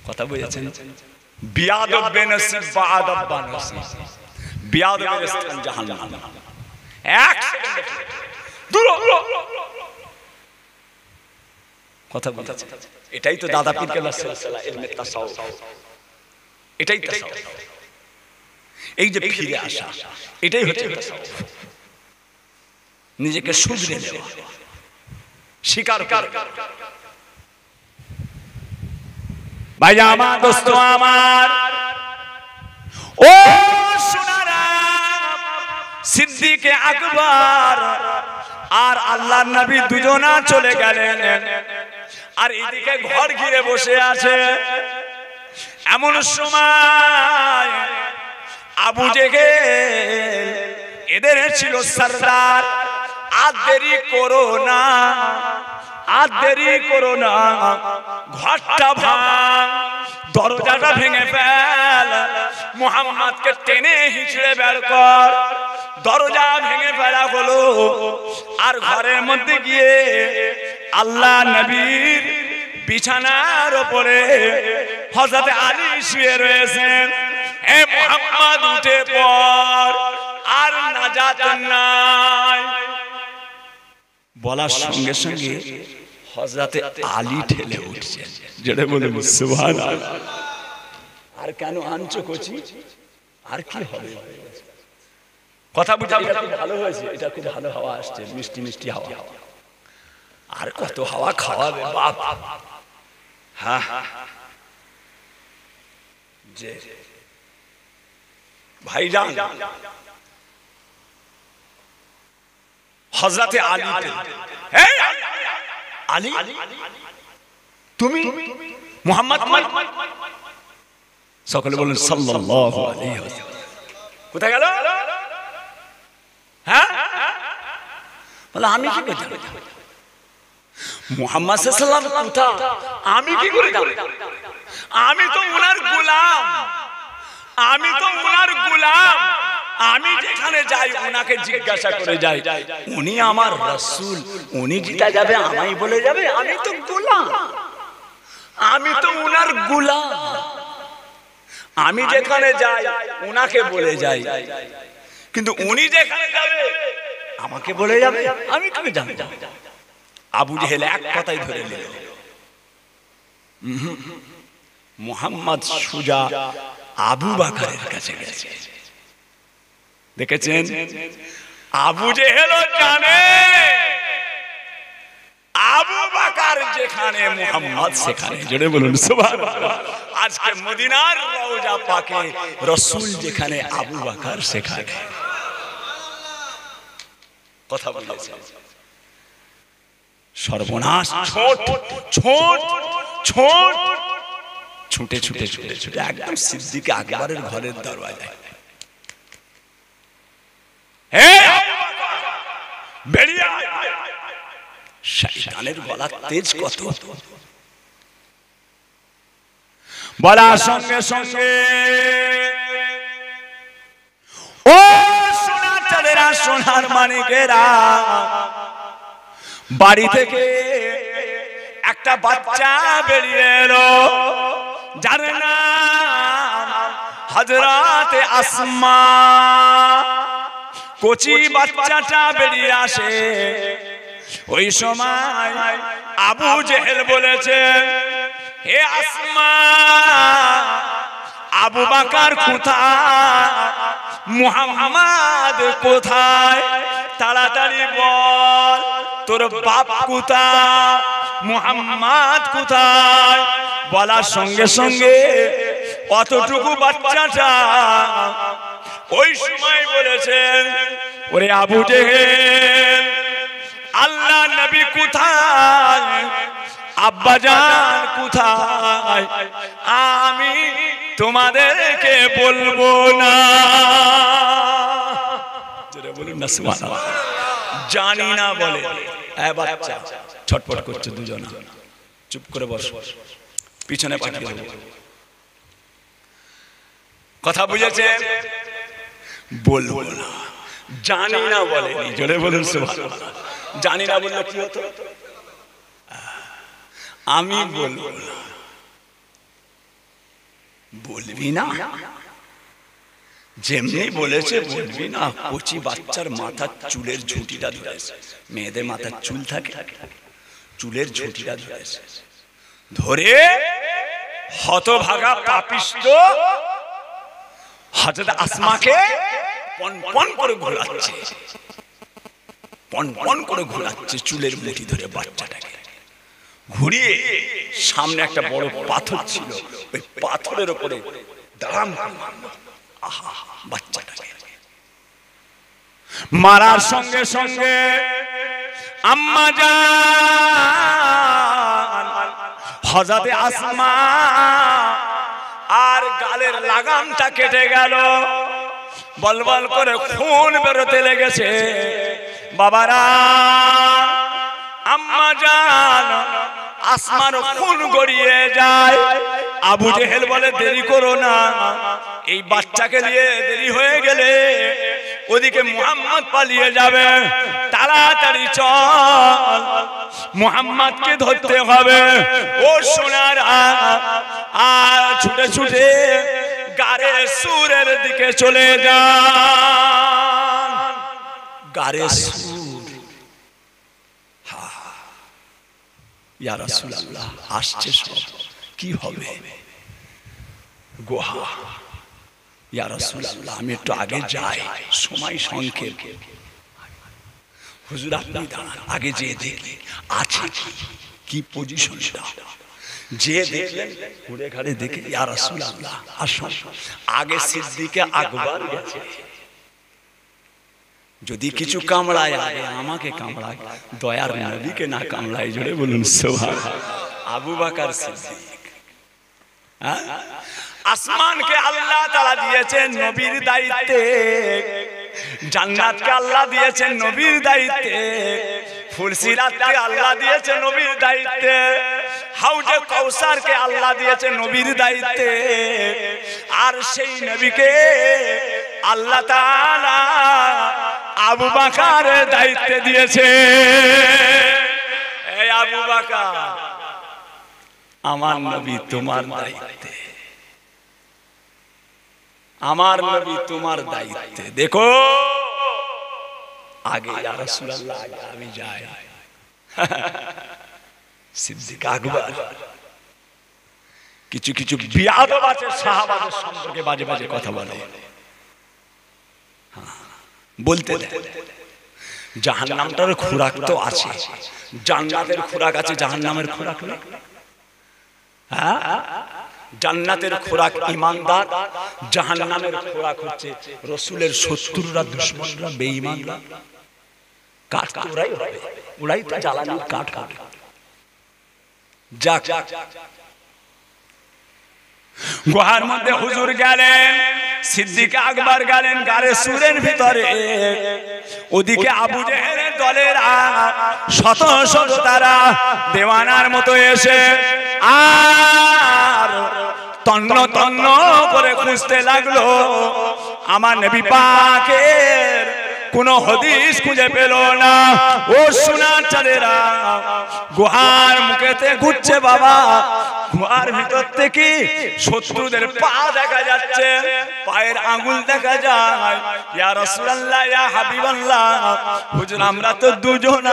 কথা বুঝেছেন বিয়াদব বেনসিব বাআদব বানসিব বিয়াদবের স্থান জাহান্নাম এক দূর কথা বুঝেছেন এটাই তো দাদা পীর কেবলার সিলসিলা ইলমে তাসাউফ এটাই তাসাউফ এই যে ফিরে আসা এটাই হচ্ছে তাসাউফ নিজেকে শুধরে নেওয়া স্বীকার করা ভাই আমার দোস্ত আমার ও সোনারা সিদ্দিকে আকবর আর আল্লাহর নবী দুজনা চলে গেলেন আর এদিকে ঘর ঘিরে বসে আছে এমন সময় আবু জেহেল এদের ছিল সরদার আর দেরি করো না ঘরটা ভাঙ দরজাটা ভেঙে ফেল মুহাম্মদকে টেনে হিচড়ে বের কর দরজা ভেঙে ফেলা হলো আর ঘরের মধ্যে গিয়ে আল্লাহ নবীর বিছানার উপরে হযরত আলী শুয়ে রয়েছেন হে মুহাম্মদ উঠে পড় আর নাজাত নাই বলার সঙ্গে সঙ্গে হযরতে আলী ঠেলে উঠছেন যেটা বলে সুবহানাল্লাহ আর কেন আনছো কচি আর কি হবে কথা বুঝা ভালো হয়েছে এটা খুব ভালো হাওয়া আসছে মিষ্টি মিষ্টি হাওয়া আর কত হাওয়া খাওয়াবে বাপ হ্যাঁ যে ভাইজান হযরতে আলী হে আলী তুমি মুহাম্মদ সকলে বলেন সাল্লাল্লাহু আলাইহি ওয়াসাল্লাম কোথায় গেল হ্যাঁ বলে আমি কি করে জানব মুহাম্মদ সাল্লাল্লাহু আলাইহি ওয়াসাল্লাম কোথায় আমি কি করে জানব আমি তো ওনার গোলাম আমি যেখানে যাই ওনাকে জিজ্ঞাসা করে যাই উনি আমার রাসূল উনি যেটা যাবে আমায় বলে যাবে আমি তো গোলাম আমি তো ওনার গোলাম আমি যেখানে যাই ওনাকে বলে যাই কিন্তু উনি যেখানে যাবে আমাকে বলে যাবে আমি কি জানি আবু জেহেল এক কথাই ধরে নিল মুহাম্মদ সুজা আবু বকরের কাছে গেছে দেখেছেন আবু জেহেল জানে আবু বকর যেখানে মুহাম্মদ সেখানে জোরে বলুন সুবহানাল্লাহ আজকে মদিনার রওজা পাকে রাসূল যেখানে আবু বকর সেখানে কথা বলেছে সর্বনাশ, ছোট ছোট ছোট ছুটে ছুটে ছুটে ছুটে একদম সিদ্দিক আকবরের ঘরের দরওয়াজায়। বেরিয়ে আয়। শয়তানের গলা তেজ কত! বলার সঙ্গে সঙ্গে ও সোনার চাঁদেরা, সোনার মানিকেরা, বাড়ি থেকে একটা বাচ্চা বেরিয়ে এলো, যার নাম হযরতে আসমা। কচি বাচ্চাটা বেরিয়ে আসে। ওই সময় আবু জেহেল বলেছে, হে আসমা, আবু বকর কোথায়, মুহাম্মদ কোথায়, তাড়াতাড়ি বল, তোর বাপ কোথায়, মুহাম্মদ কোথায়। বলার সঙ্গে সঙ্গে অতটুকু বাচ্চাটা ওই সময় বলেছেন, ওরে আবু জেহেল, আল্লাহ নবী কোথায়, আব্বাজান কোথায়, আমি তোমাদেরকে বলবো না। যেটা বলুন না সুবহানাল্লাহ। জানি না বলে বাচ্চা ছটফট করছে, দুজন চুপ করে বস, পিছনে পাঠিয়ে দেব। কথা বুঝেছে? বলবো না, জানি না বলে। জোরে বলুন সুবহানাল্লাহ। জানি না বললে কি হতো? আমি বলবো না। বলবি না? যেমনি বলেছে বলবি না। কচি বাচ্চার মাথার চুলের ঝুঁটিটা ধরেছে, মেয়েদের মাথার চুল থাকে, চুলের ঝুঁটিটা ধরেছে, ধরে হতভাগা পাপিষ্ঠ হযরত আসমাকে পনপন করে ঘোরাচ্ছে, পনপন করে ঘোরাচ্ছে চুলের মুঠি ধরে বাচ্চাটাকে ঘুরিয়ে। সামনে একটা বড় পাথর ছিল, ওই পাথরের উপরে দাঁড়াম বাচ্চাটাকে মারার সঙ্গে সঙ্গে আম্মা জান হযরতে আসমা আর গালের লাগামটা কেটে গেল, বলবল করে খুন বেরোতে লেগেছে। বাবারা, আম্মা জান আসমার খুন গড়িয়ে যায়। আবু জেহেল বলে, দেরি করো না, এই বাচ্চাকে নিয়ে দেরি হয়ে গেলে ওদিকে মুহাম্মদ পালিয়ে যাবে, তাড়াতাড়ি চল, মুহাম্মদকে ধরতে হবে। ও সোনার, আর ছুটে ছুটে গারে সুরের দিকে চলে যান। গারে সুর, ইয়া রাসূলুল্লাহ আসছে সব, কি হবে? গোহা, ইয়া রাসূলুল্লাহ আমি একটু আগে যাই, সময় সংক্ষেপ। হুজুর আপনি দাঁড়ান, আগে যেয়ে দেখি আছে কি পজিশনটা। যে দেখলেন ঘুরে ঘাড়ে দেখে, ইয়া রাসূলুল্লাহ আসুন। আগে সিদ্দিকে আকবর গেছে, যদি কিছু কামড়ায় আগে আমাকে কামড়ায়, দয়ার নবীকে না কামড়ায়। জোরে বলুন সুবহানাল্লাহ। আবু বকর সিদ্দিক। আসমানকে আল্লাহ তাআলা দিয়েছেন নবীর দায়িত্বে, জান্নাতকে আল্লাহ দিয়েছেন নবীর দায়িত্বে, ফুলসিরাতকে আল্লাহ দিয়েছেন নবীর দায়িত্বে, হাউজে কাউসারকে আল্লাহ দিয়েছেন নবীর দায়িত্বে। আর সেই নবীকে আল্লাহ তাআলা আবু বকরের দায়িত্বে দিয়েছে। এই আবু বকর, আমার নবী তোমার দায়িত্বে, আমার নবী তোমার দায়িত্বে। দেখো আগে, ইয়া রাসূলুল্লাহ আমি যাই। সিদ্দিক আকবর কিছু কিছু বিয়াদব আছে, সাহাবাদের সম্পর্কে বাজে বাজে কথা বলে, বলতে দেয়। জাহান্নামটার খোরাক তো আছে, জান্নাতের খোরাক আছে, জাহান্নামের খোরাক নেই। হ্যাঁ, জান্নাতের খোরাক ঈমানদার, জাহান্নামের খোরাক হচ্ছে রাসূলের শত্রুরা, দুশমনরা, বেঈমানরা, কাঠখোরাই হবে। উড়াইতে জ্বালানির কাঠ হবে। যাক, গুহার মধ্যে হুজুর গেলেন, সিদ্দিক আকবর গেলেন গারে সুরের ভিতরে। ওদিকে আবু জেহেলের দলের শত শত তারা দেওয়ানার মতো এসে আর তন্ন তন্ন করে খুঁজতে লাগলো। আমার নবী পাকের কোন হদিস খুঁজে পেল না। ও সোনার চাঁদেরা, গুহার মুখেতে ঘুরছে বাবা, গুহার ভিতর থেকে শত্রুদের পা দেখা যাচ্ছে, পায়ের আঙ্গুল দেখা যায়। ইয়া রাসূলুল্লাহ, ইয়া হাবিবাল্লাহ, হুজুর আমরা তো দুজন,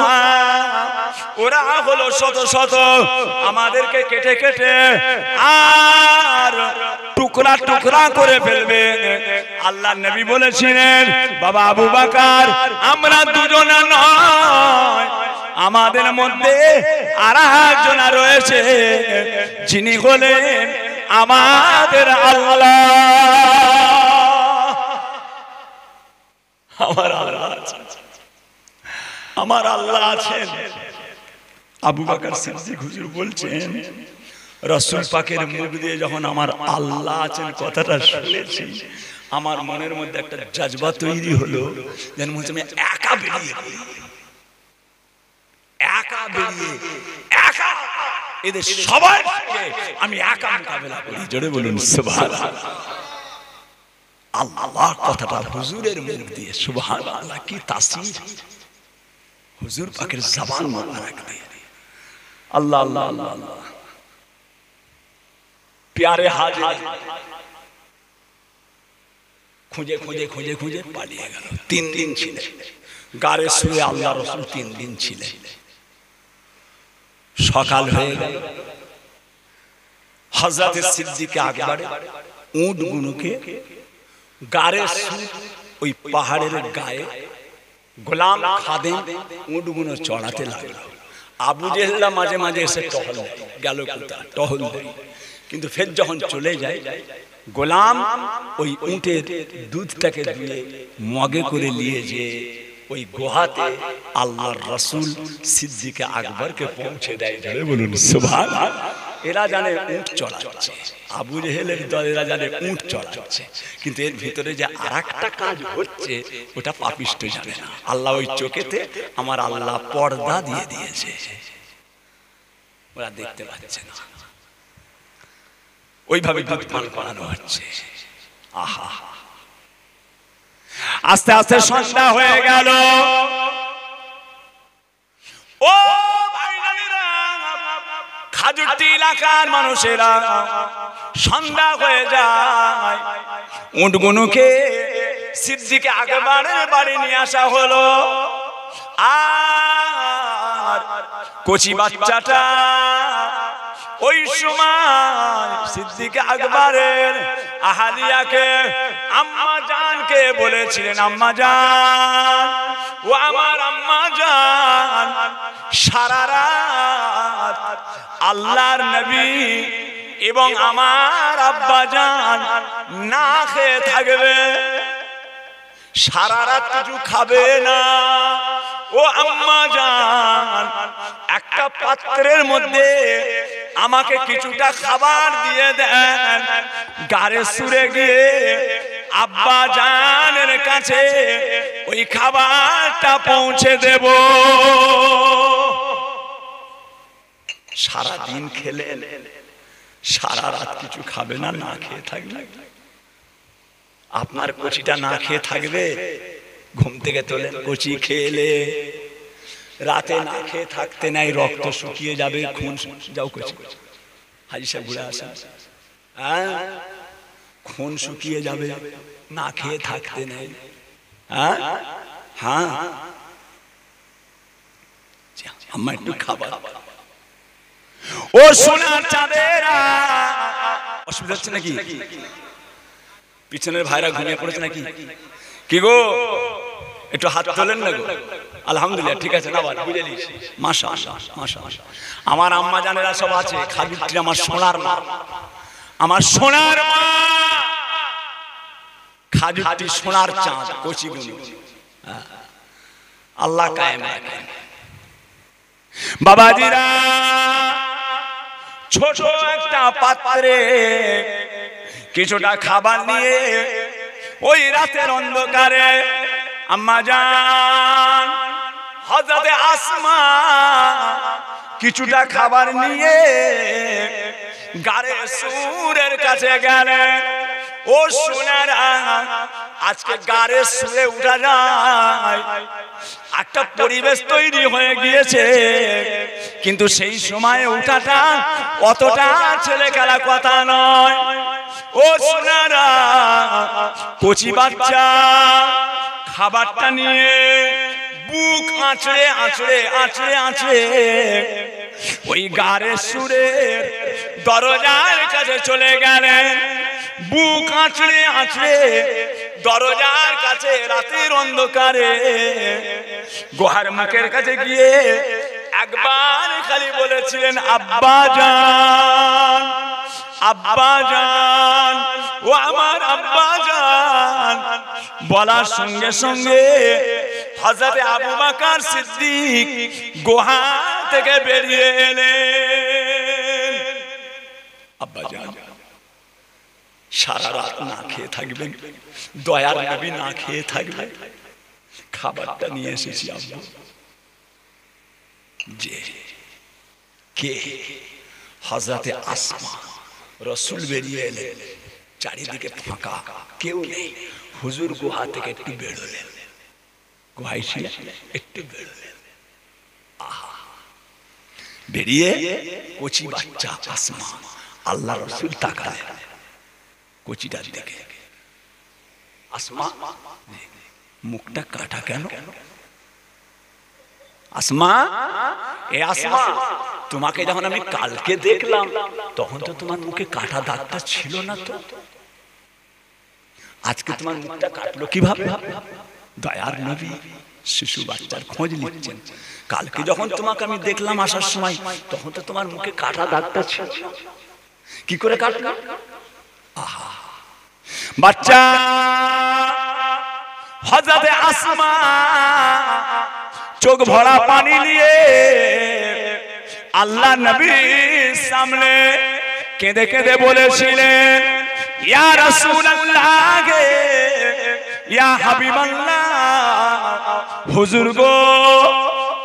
ওরা হলো শত শত, আমাদেরকে কেটে কেটে আর টুকরা টুকরা করে ফেলবে। আল্লাহর নবী বলেছিলেন, বাবা আবু বকর, আমরা দুজন নয়, আমাদের মধ্যে আরেকজন রয়েছে, যিনি হলেন আমাদের আল্লাহ। আমার আল্লাহ আছেন, আমার আল্লাহ আছেন। আবু বকর সিদ্দিক হুজুর বলছেন, রাসূল পাকের মুখ দিয়ে যখন আমার আল্লাহ আছেন কথাটা শুনেছি, আমার মনের মধ্যে একটা জজবা তৈরি হলো, যেন মনে হচ্ছে আমি একা বেরিয়ে একা এদের সবার আমি একা মোকাবেলা করি। জোরে বলুন সুবহানাল্লাহ। আল্লাহ কথাটা হুজুরের মুখ দিয়ে, সুবহানাল্লাহ, কি তাসির হুজুর পাকের জবান মোবারক দিয়ে। আল্লাহ আল্লাহ আল্লাহ আল্লাহ। প্যারে হাজির খুঁজে খুঁজে খুঁজে খুঁজে পালিয়ে গেল। 3 দিন ছিলেন গারে শুয়ে আল্লাহ রাসূল, 3 দিন ছিলেন। সকাল হয়ে গেল, হযরত সিদ্দিক আকবর উটগুলোকে গারে শুয়ে ওই পাহাড়ের গায়ে গোলাম খাদেম উটগুলো চড়াতে লাগলো। আবু জেহেল মাঝে মাঝে এসে টহল গেল, কোথায় টহল দেয়, কিন্তু ফের যখন চলে যায়, গোলাম ওই উটের দুধটাকে দিয়ে মগে করে নিয়ে যে ওই গুহাতে আল্লাহর রাসূল সিদ্দিক আকবরকে পৌঁছে দেয়। জোরে বলুন সুবহানাল্লাহ। এরা জানে উট চড়াচ্ছে, আবু জেহেলের দলেরা জানে উট চড়াচ্ছে, কিন্তু এর ভিতরে যে আরেকটা কাজ হচ্ছে ওটা পাপিষ্ট জানে না। আল্লাহ ওই চোখেতে আমার আল্লাহ পর্দা দিয়ে দিয়েছে, ওরা দেখতে পাচ্ছে না। ওইভাবে দুধ পান করানো হচ্ছে। আহা, আস্তে আস্তে সন্ধ্যা হয়ে গেল। ও ভাইরা, খাজুরটি এলাকার মানুষেরা, সন্ধ্যা হয়ে যায়, উটগুলোকে সিদ্দিক আকবরের বাড়ি নিয়ে আসা হলো। আর কচি বাচ্চাটা ওই সময় সিদ্দিক আকবরের আহালিয়াকে, আম্মা জানকে বলেছিলেন, আম্মা জান, ও আমার আম্মা জান, সারা রাত আল্লাহর নবী এবং আমার আব্বা জান না খেয়ে থাকবে, সারা রাত কিছু খাবে না। ও আম্মা জান, একটা পাত্রের মধ্যে আমাকে কিছুটা খাবার দিয়ে দেন, গারে সুরে গিয়ে আব্বা জানের কাছে ওই খাবারটা পৌঁছে দেব। সারা দিন খেলেন, সারা রাত কিছু খাবে না, না খেয়ে থাকবে। আপনার কচিটা না খেয়ে থাকবে, ঘুম থেকে তোলেন, কচি খেলে রাতে না খেয়ে থাকতে নাই, রক্ত শুকিয়ে যাবে, খুন যাও কচি হাজি সাহেব ঘুরে আসেন, হ্যাঁ খুন শুকিয়ে যাবে, না খেয়ে থাকতে নাই। হ্যাঁ হ্যাঁ, আমার একটু খাবার। ও সোনার চাঁদেরা, অসুবিধা হচ্ছে নাকি? পিছনের ভাইরা ঘুমিয়ে পড়েছে নাকি? কি গো, একটু হাত তোলেন না গো। আলহামদুলিল্লাহ, ঠিক আছে না, বুঝে নিস। মাশাআল্লাহ মাশাআল্লাহ। আমার আম্মা জানেরা সব আছে, খাজুরটি আমার সোনার মা, আমার সোনার মা, খাজুরটি সোনার চাঁদ, কচি গুলো আল্লাহ কায়েম রাখেন। বাবাজিরা ছোট একটা পাত্রে কিছুটা খাবার নিয়ে ওই রাতের অন্ধকারে আম্মা জান হযরতে আসমা কিছুটা খাবার নিয়ে গারে সুরের কাছে গেলেন। ও সোনারা, আজকে গারে সুরে উঠা যায়, একটা পরিবেশ তৈরি হয়ে গিয়েছে, কিন্তু সেই সময়ে উঠাটা অতটা ছেলে খেলা কথা নয়। ও সোনারা, কচি বাচ্চা খাবারটা নিয়ে বুক আঁচড়ে আঁচড়ে আঁচড়ে আঁচড়ে ওই গারে সুরের দরজার কাছে চলে গেলেন। বুক আঁচড়ে আঁচড়ে দরজার কাছে রাতের অন্ধকারে গুহার মুখের কাছে গিয়ে একবার খালি বলেছিলেন, আব্বা জান, আব্বা জান, ও আমার আব্বা জান। বলার সঙ্গে সঙ্গে হযরতে আবু বকর সিদ্দিক গুহা থেকে বেরিয়ে এলেন। আব্বা জান, সারা রাত না খেয়ে থাকবেন, দয়ার নবী না খেয়ে থাকবেন, খাবারটা নিয়ে এসেছি আব্বা। যে কে? হযরতে আসমা। রাসূল বেরিয়ে এলেন, চারিদিকে ফাঁকা, কেউ নেই। হুজুর গুহা থেকে একটু বেরোলেন, গুহায় ছিল, একটু বেরোলেন। আহা, বেরিয়ে কচি বাচ্চা আসমা, আল্লাহ রাসূল তাকালেন কচিটার দিকে। আসমা, মুখটা কাটা কেন? আসমা, এ আসমা, তোমাকে যখন আমি কালকে দেখলাম তখন তো তোমার মুখে কাটা দাগটা ছিল না, তো আজকে তোমার মুখটা কাটলো কিভাবে? দয়ার নবী শিশু বাচ্চার খোঁজ নিচ্ছেন। কালকে যখন তোমাকে আমি দেখলাম আসার সময়, তখন তো তোমার মুখে কাটা দাগটা ছিল, কি করে কাটলো? আহা, বাচ্চা হযরতে আসমা চোখ ভরা পানি নিয়ে আল্লাহ নবীর সামনে কেঁদে কেঁদে বলেছিলেন, ইয়া রাসূলুল্লাহ গে, ইয়া হাবিবাল্লাহ, হুজুর গো,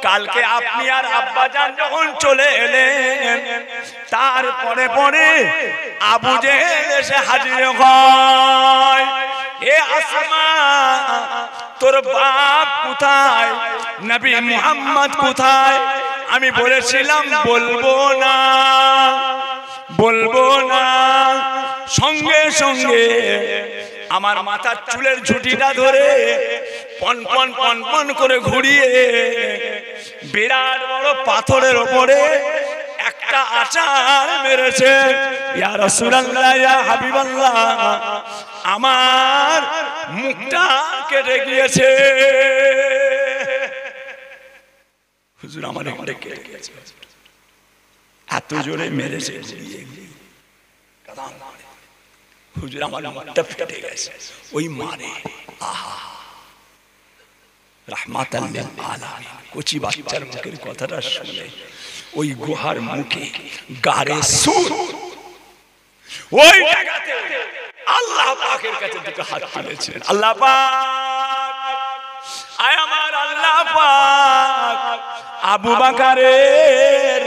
কালকে আপনি আর আব্বাজান যখন চলে এলেন, তারপরে পরে আবু জেহেল এসে হাজির হয়। এ আসমা, তোর বাপ কোথায়? নবী মুহাম্মদ কোথায়? আমি বলেছিলাম বলবো না, বলবো না। সঙ্গে সঙ্গে আমার মাথার চুলের ঝুঁটিটা ধরে পন পন পন পন করে ঘুরিয়ে বিরাট বড় পাথরের ওপরে একটা আচার মেরেছে। ইয়া রাসূলুল্লাহ, ইয়া হাবিবাল্লাহ, আমার মুখটা কেটে গিয়েছে। হুজুর, আমার মুখটা কেটে গিয়েছে, এত জোরে মেরেছে। হুজুর, আমার মুখটা ফেটে গেছে ওই মারে। আহা, রাহমাতাল লিল আলামিন। কচি বাচ্চার মুখের কথাটা শুনে ওই গুহার মুখে গারে সুর, ওই জায়গাতে আল্লাহ পাকের কাছে দুটো হাত তুলেছিলেন। আল্লাহ পাক, আয় আমার আল্লাহ পাক, আবু বকরের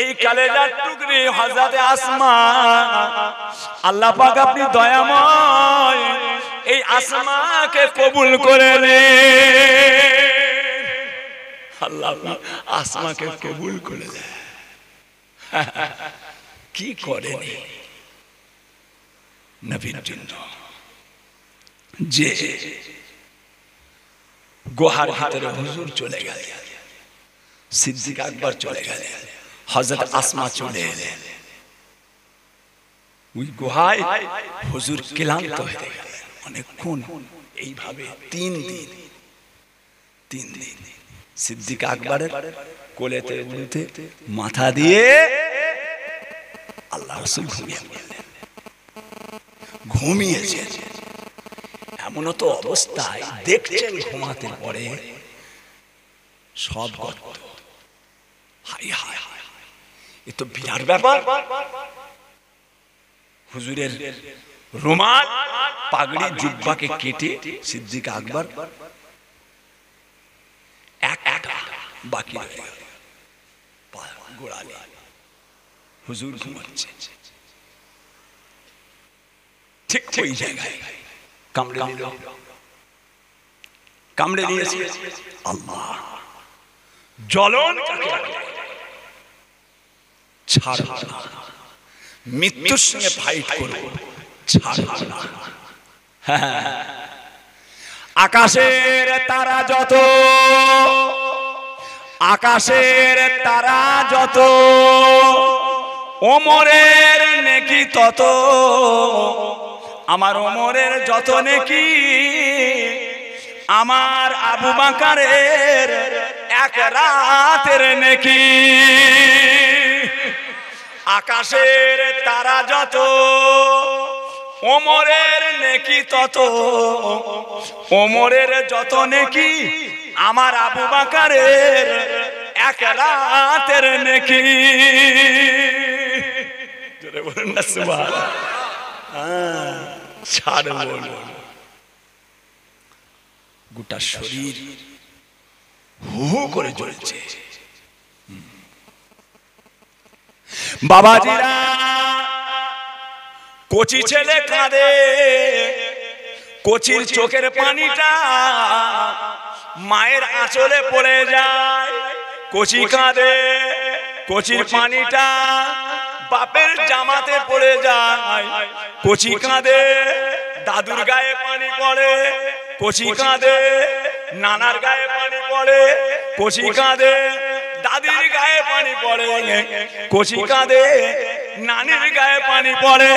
এই কালেজার টুকরি হযরতে আসমা, আল্লাহ পাক আপনি দয়াময়, এই আসমাকে কবুল করে নেন। আল্লাহ আসমাকে কবুল করে দেয়। কি করেন নবীর জন্য? যে গুহার ভিতরে হুজুর চলে গেলেন, সিদ্দিক আকবর চলে গেলেন, হযরত আসমা চলে এলেন। ওই গুহায় হুজুর ক্লান্ত হয়ে গেলেন অনেকক্ষণ, এইভাবে 3 দিন সিদ্দিক আকবরের কোলেতে উঠে মাথা দিয়ে আল্লাহ রাসূল ঘুমিয়ে পড়লেন। ঘুমিয়েছে, এমন তো অবস্থায় দেখছেন ঘুমাতে পরে সব গর্ত, এ তো বিরাট ব্যাপার। হুজুরের রুমাল পাগড়ি জুব্বাকে কেটে সিদ্দিক আকবর একটা বাকি গোড়ালে হুজুর ঘুমাচ্ছে, ঠিক ওই জায়গায় কামড়ে নিল, কামড়ে দিয়েছে। আল্লাহ জ্বলন ছাড় না, মৃত্যুর সঙ্গে ফাইট করবো, ছাড় না। আকাশের তারা যত, আকাশের তারা যত, ওমরের নেকি তত, আমার ওমরের যত নেকি, আমার আবু বকরের এক রাতের নেকি। আকাশের তারা যত, ওমরের নেকি তত, ওমরের যত নেকি, আমার আবু বকরের এক রাতের নেকি। জোরে বলুন না সুবহানাল্লাহ। ছাড় বলুন, গোটা শরীর হু হু করে জ্বলছে। বাবাজিরা, কচি ছেলে কাঁদে, কচির চোখের পানিটা মায়ের আঁচলে পড়ে যায়। কচি কাঁদে, কচির পানিটা বাপের জামাতে পড়ে যায়। কচি কাঁদে, দাদুর গায়ে পানি পড়ে। কচি কাঁদে, নানার গায়ে পানি পড়ে। কচি কাঁদে, দাদির গায়ে পানি পড়ে। কচি কাঁদে, নানির গায়ে পানি পড়ে।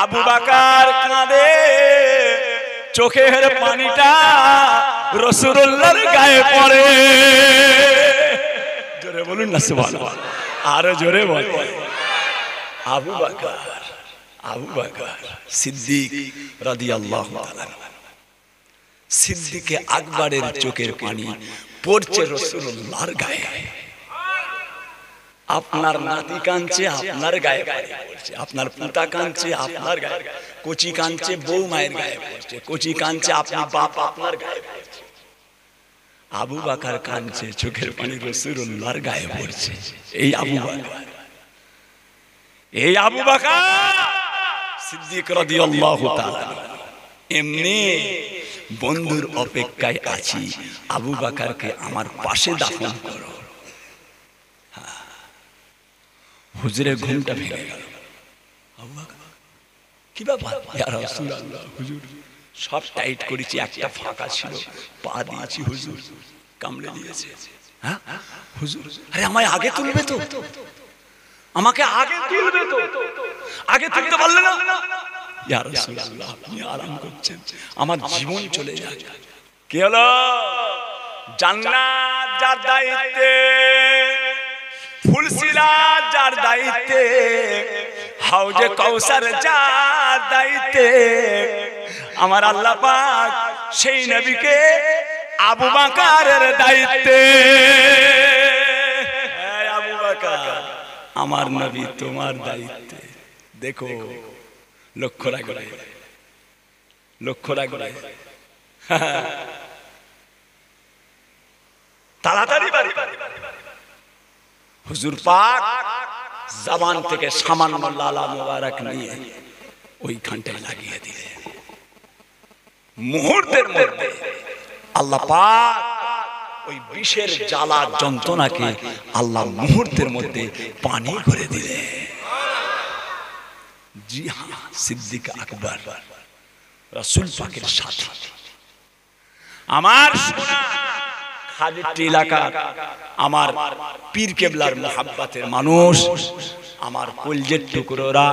আবু বকর কাঁদে, চোখের পানিটা রাসূলুল্লাহর গায়ে পড়ে। জোরে বলুন না সুবহানাল্লাহ, আরো জোরে বলুন। আবু বকর, আবু বকর সিদ্দিক রাদিয়াল্লাহু তাআলা, সিদ্দিকে আকবরের চোখের পানি পড়ছে রাসূলুল্লাহর গায়ে। আপনার নাতি কাঁদছে, আপনার গায়ে পানি পড়ছে। আপনার পিতা কাঁদছে, আপনার গায়ে। কচি কাঁদছে, বউ মায়ের গায়ে পড়ছে। কচি কাঁদছে, আপনি বাপ, আপনার গায়ে পড়ছে। আবু বকর কাঁদছে, চোখের পানি রাসূলুল্লাহর গায়ে পড়ছে। এই আবু বকর, এই আবু বকর সিদ্দিক রাদিয়াল্লাহু তাআলা। এমনি বন্ধুর অপেক্ষায় আছি, আবু বকরকে আমার পাশে দাফন করো। হুজুরের ঘুমটা ভেঙে গেল। আবু বকর, কি ব্যাপার? ইয়া রাসূলুল্লাহ, হুজুর সব টাইট করেছি, একটা ফাঁকা ছিল, পা দিয়েছি, হুজুর কামড়ে দিয়েছে। হ্যাঁ হুজুর, আরে আমায় আগে তুলবে তো, আমাকে আগে তুলবে তো, আগে তুলতে পারলে না? ইয়া রাসূলুল্লাহ, আপনি আরাম করছেন, আমার জীবন চলে যায়। কি হলো? জান্নাত যার দায়িত্বে, ফুলসিরাত যার দায়িত্বে, হাউজে কাউসার যার দায়িত্বে, আমার আল্লাহ পাক সেই নবীকে আবু বকরের দায়িত্বে। আবু বকর, আমার নবী তোমার দায়িত্বে। দেখো, লক্ষ্য রাখবে, লক্ষ্য রাখবে। তাড়াতাড়ি বাড়ি। হুজুর পাক জবান থেকে সামান্য লালা মোবারক নিয়ে ওইখানটায় লাগিয়ে দিলে। মুহূর্তের মধ্যে আল্লাহ পাক ওই বিষের জ্বালা যন্ত্রণাকে আল্লাহ মুহূর্তের মধ্যে পানি করে দিলে। জি হ্যাঁ, সিদ্দিক আকবর রাসূল পাকের সাথে। আমার সোনা খাদিরটি এলাকার আমার পীর কেবলার মোহাব্বতের মানুষ, আমার কলজের টুকরোরা,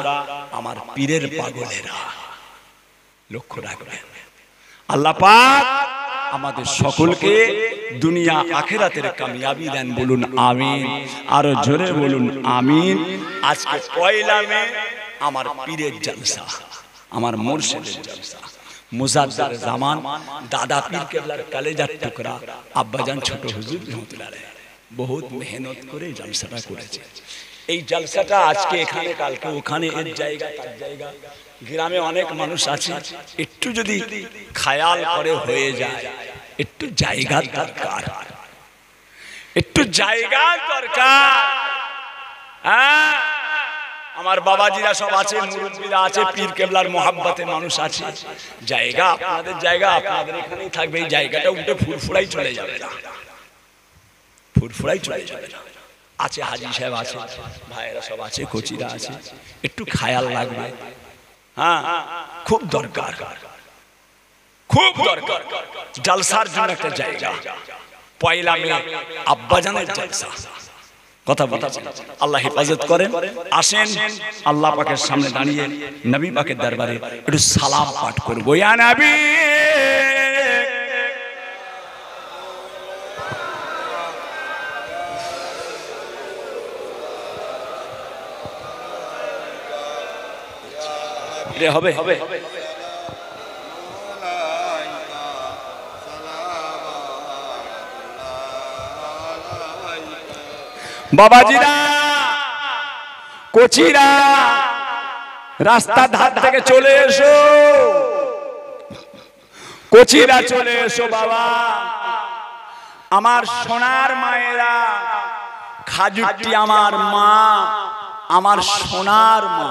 আমার পীরের পাগলেরা, লক্ষ্য রাখবেন। আল্লাহ পাক আমাদের সকলকে দুনিয়া আখিরাতের কামিয়াবি দেন, বলুন আমিন। আরো জোরে বলুন আমিন। আজকে পয়লা মে আমার পীরের জলসা, আমার মুর্শিদের জলসা। মুজাদ্দার জামান দাদা পীর কেবলার কলেজার টুকরা আব্বাজান ছোট হুজুর রহমতুল্লাহ আলাইহি বহুত মেহনত করে জলসাটা করেছে। এই জলসাটা আজকে এখানে, কালকে ওখানে, এর জায়গা তার জায়গা, গ্রামে অনেক মানুষ আছে, একটু যদি খেয়াল করে হয়ে যায়, একটু জায়গা দরকার, একটু জায়গা দরকার। হ্যাঁ, আমার বাবাজিরা সব আছে, মুরব্বীরা আছে, পীর কেবলার মোহাব্বতে মানুষ আছে। জায়গা আপনাদের জায়গা আপনাদের এখানেই থাকবে, এই জায়গাটা উঠে ফুরফুরাই চলে যাবে না, ফুরফুরাই চলে যাবে না। আছে হাজি সাহেব আছে, ভাইয়েরা সব আছে, কোচিরা আছে, একটু খেয়াল লাগবে। হ্যাঁ, খুব দরকার, খুব দরকার। জলসার জন্য একটা জায়গা, পয়লা মে আব্বাজানের জলসা, কথা বলছেন, আল্লাহ হেফাজত করেন। আসেন আল্লাহ পাকের সামনে দাঁড়িয়ে নবী পাকের দরবারে একটু সালাম পাঠ করবো। ইয়া নবী, হবে হবে বাবাজিরা, কোচিরা, রাস্তার ধার থেকে চলে এসো, কোচিরা চলে এসো। বাবা আমার সোনার মায়েরা, খাজুরটি আমার মা, আমার সোনার মা,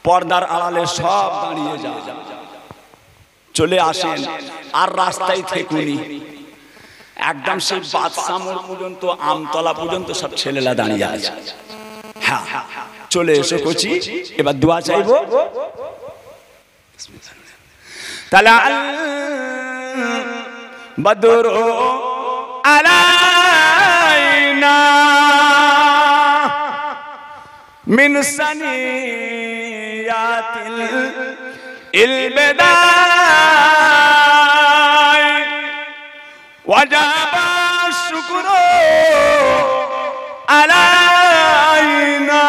পর্দার আড়ালে সব দাঁড়িয়ে যা, চলে আসেন। আর রাস্তায় থেকুনি, একদম সেই বাদশা মোড় পর্যন্ত, আমতলা পর্যন্ত সব ছেলেরা দাঁড়িয়ে আছে। হ্যাঁ, চলে এসো কোচি, এবার দোয়া চাইবো। তালাল বদর আলাইনা মিন সানিয়াতিল ইলবিদাই ওয়াজাবা শুকরু আলাইনা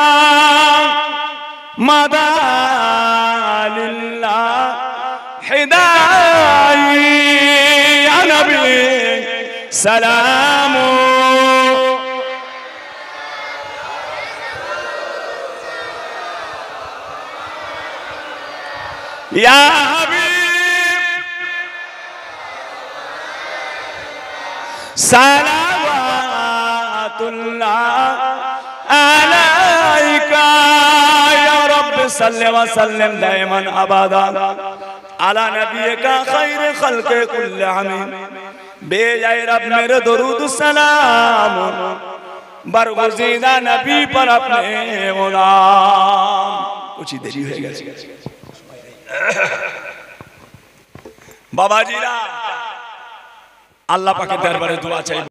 মাদালিল্লাহ হিদাই ইয়া নবী সালামু ইয়া হাবিব সালাওয়াতুল্লাহ আলাইকা ইয়া রব্বি সাল্লি ওয়া সাল্লিম দাইমান আবাদা আলা নবিয়িকা খায়রে খালকে কুল্লিহিম বেজায় রব মেরে দরুদ সালাম বরগুজিদা নবী पर अपने गुलाम। कुछ ही देरी हो गई বাবাজিরা, আল্লাহ পাকের দরবারে দোয়া চাই।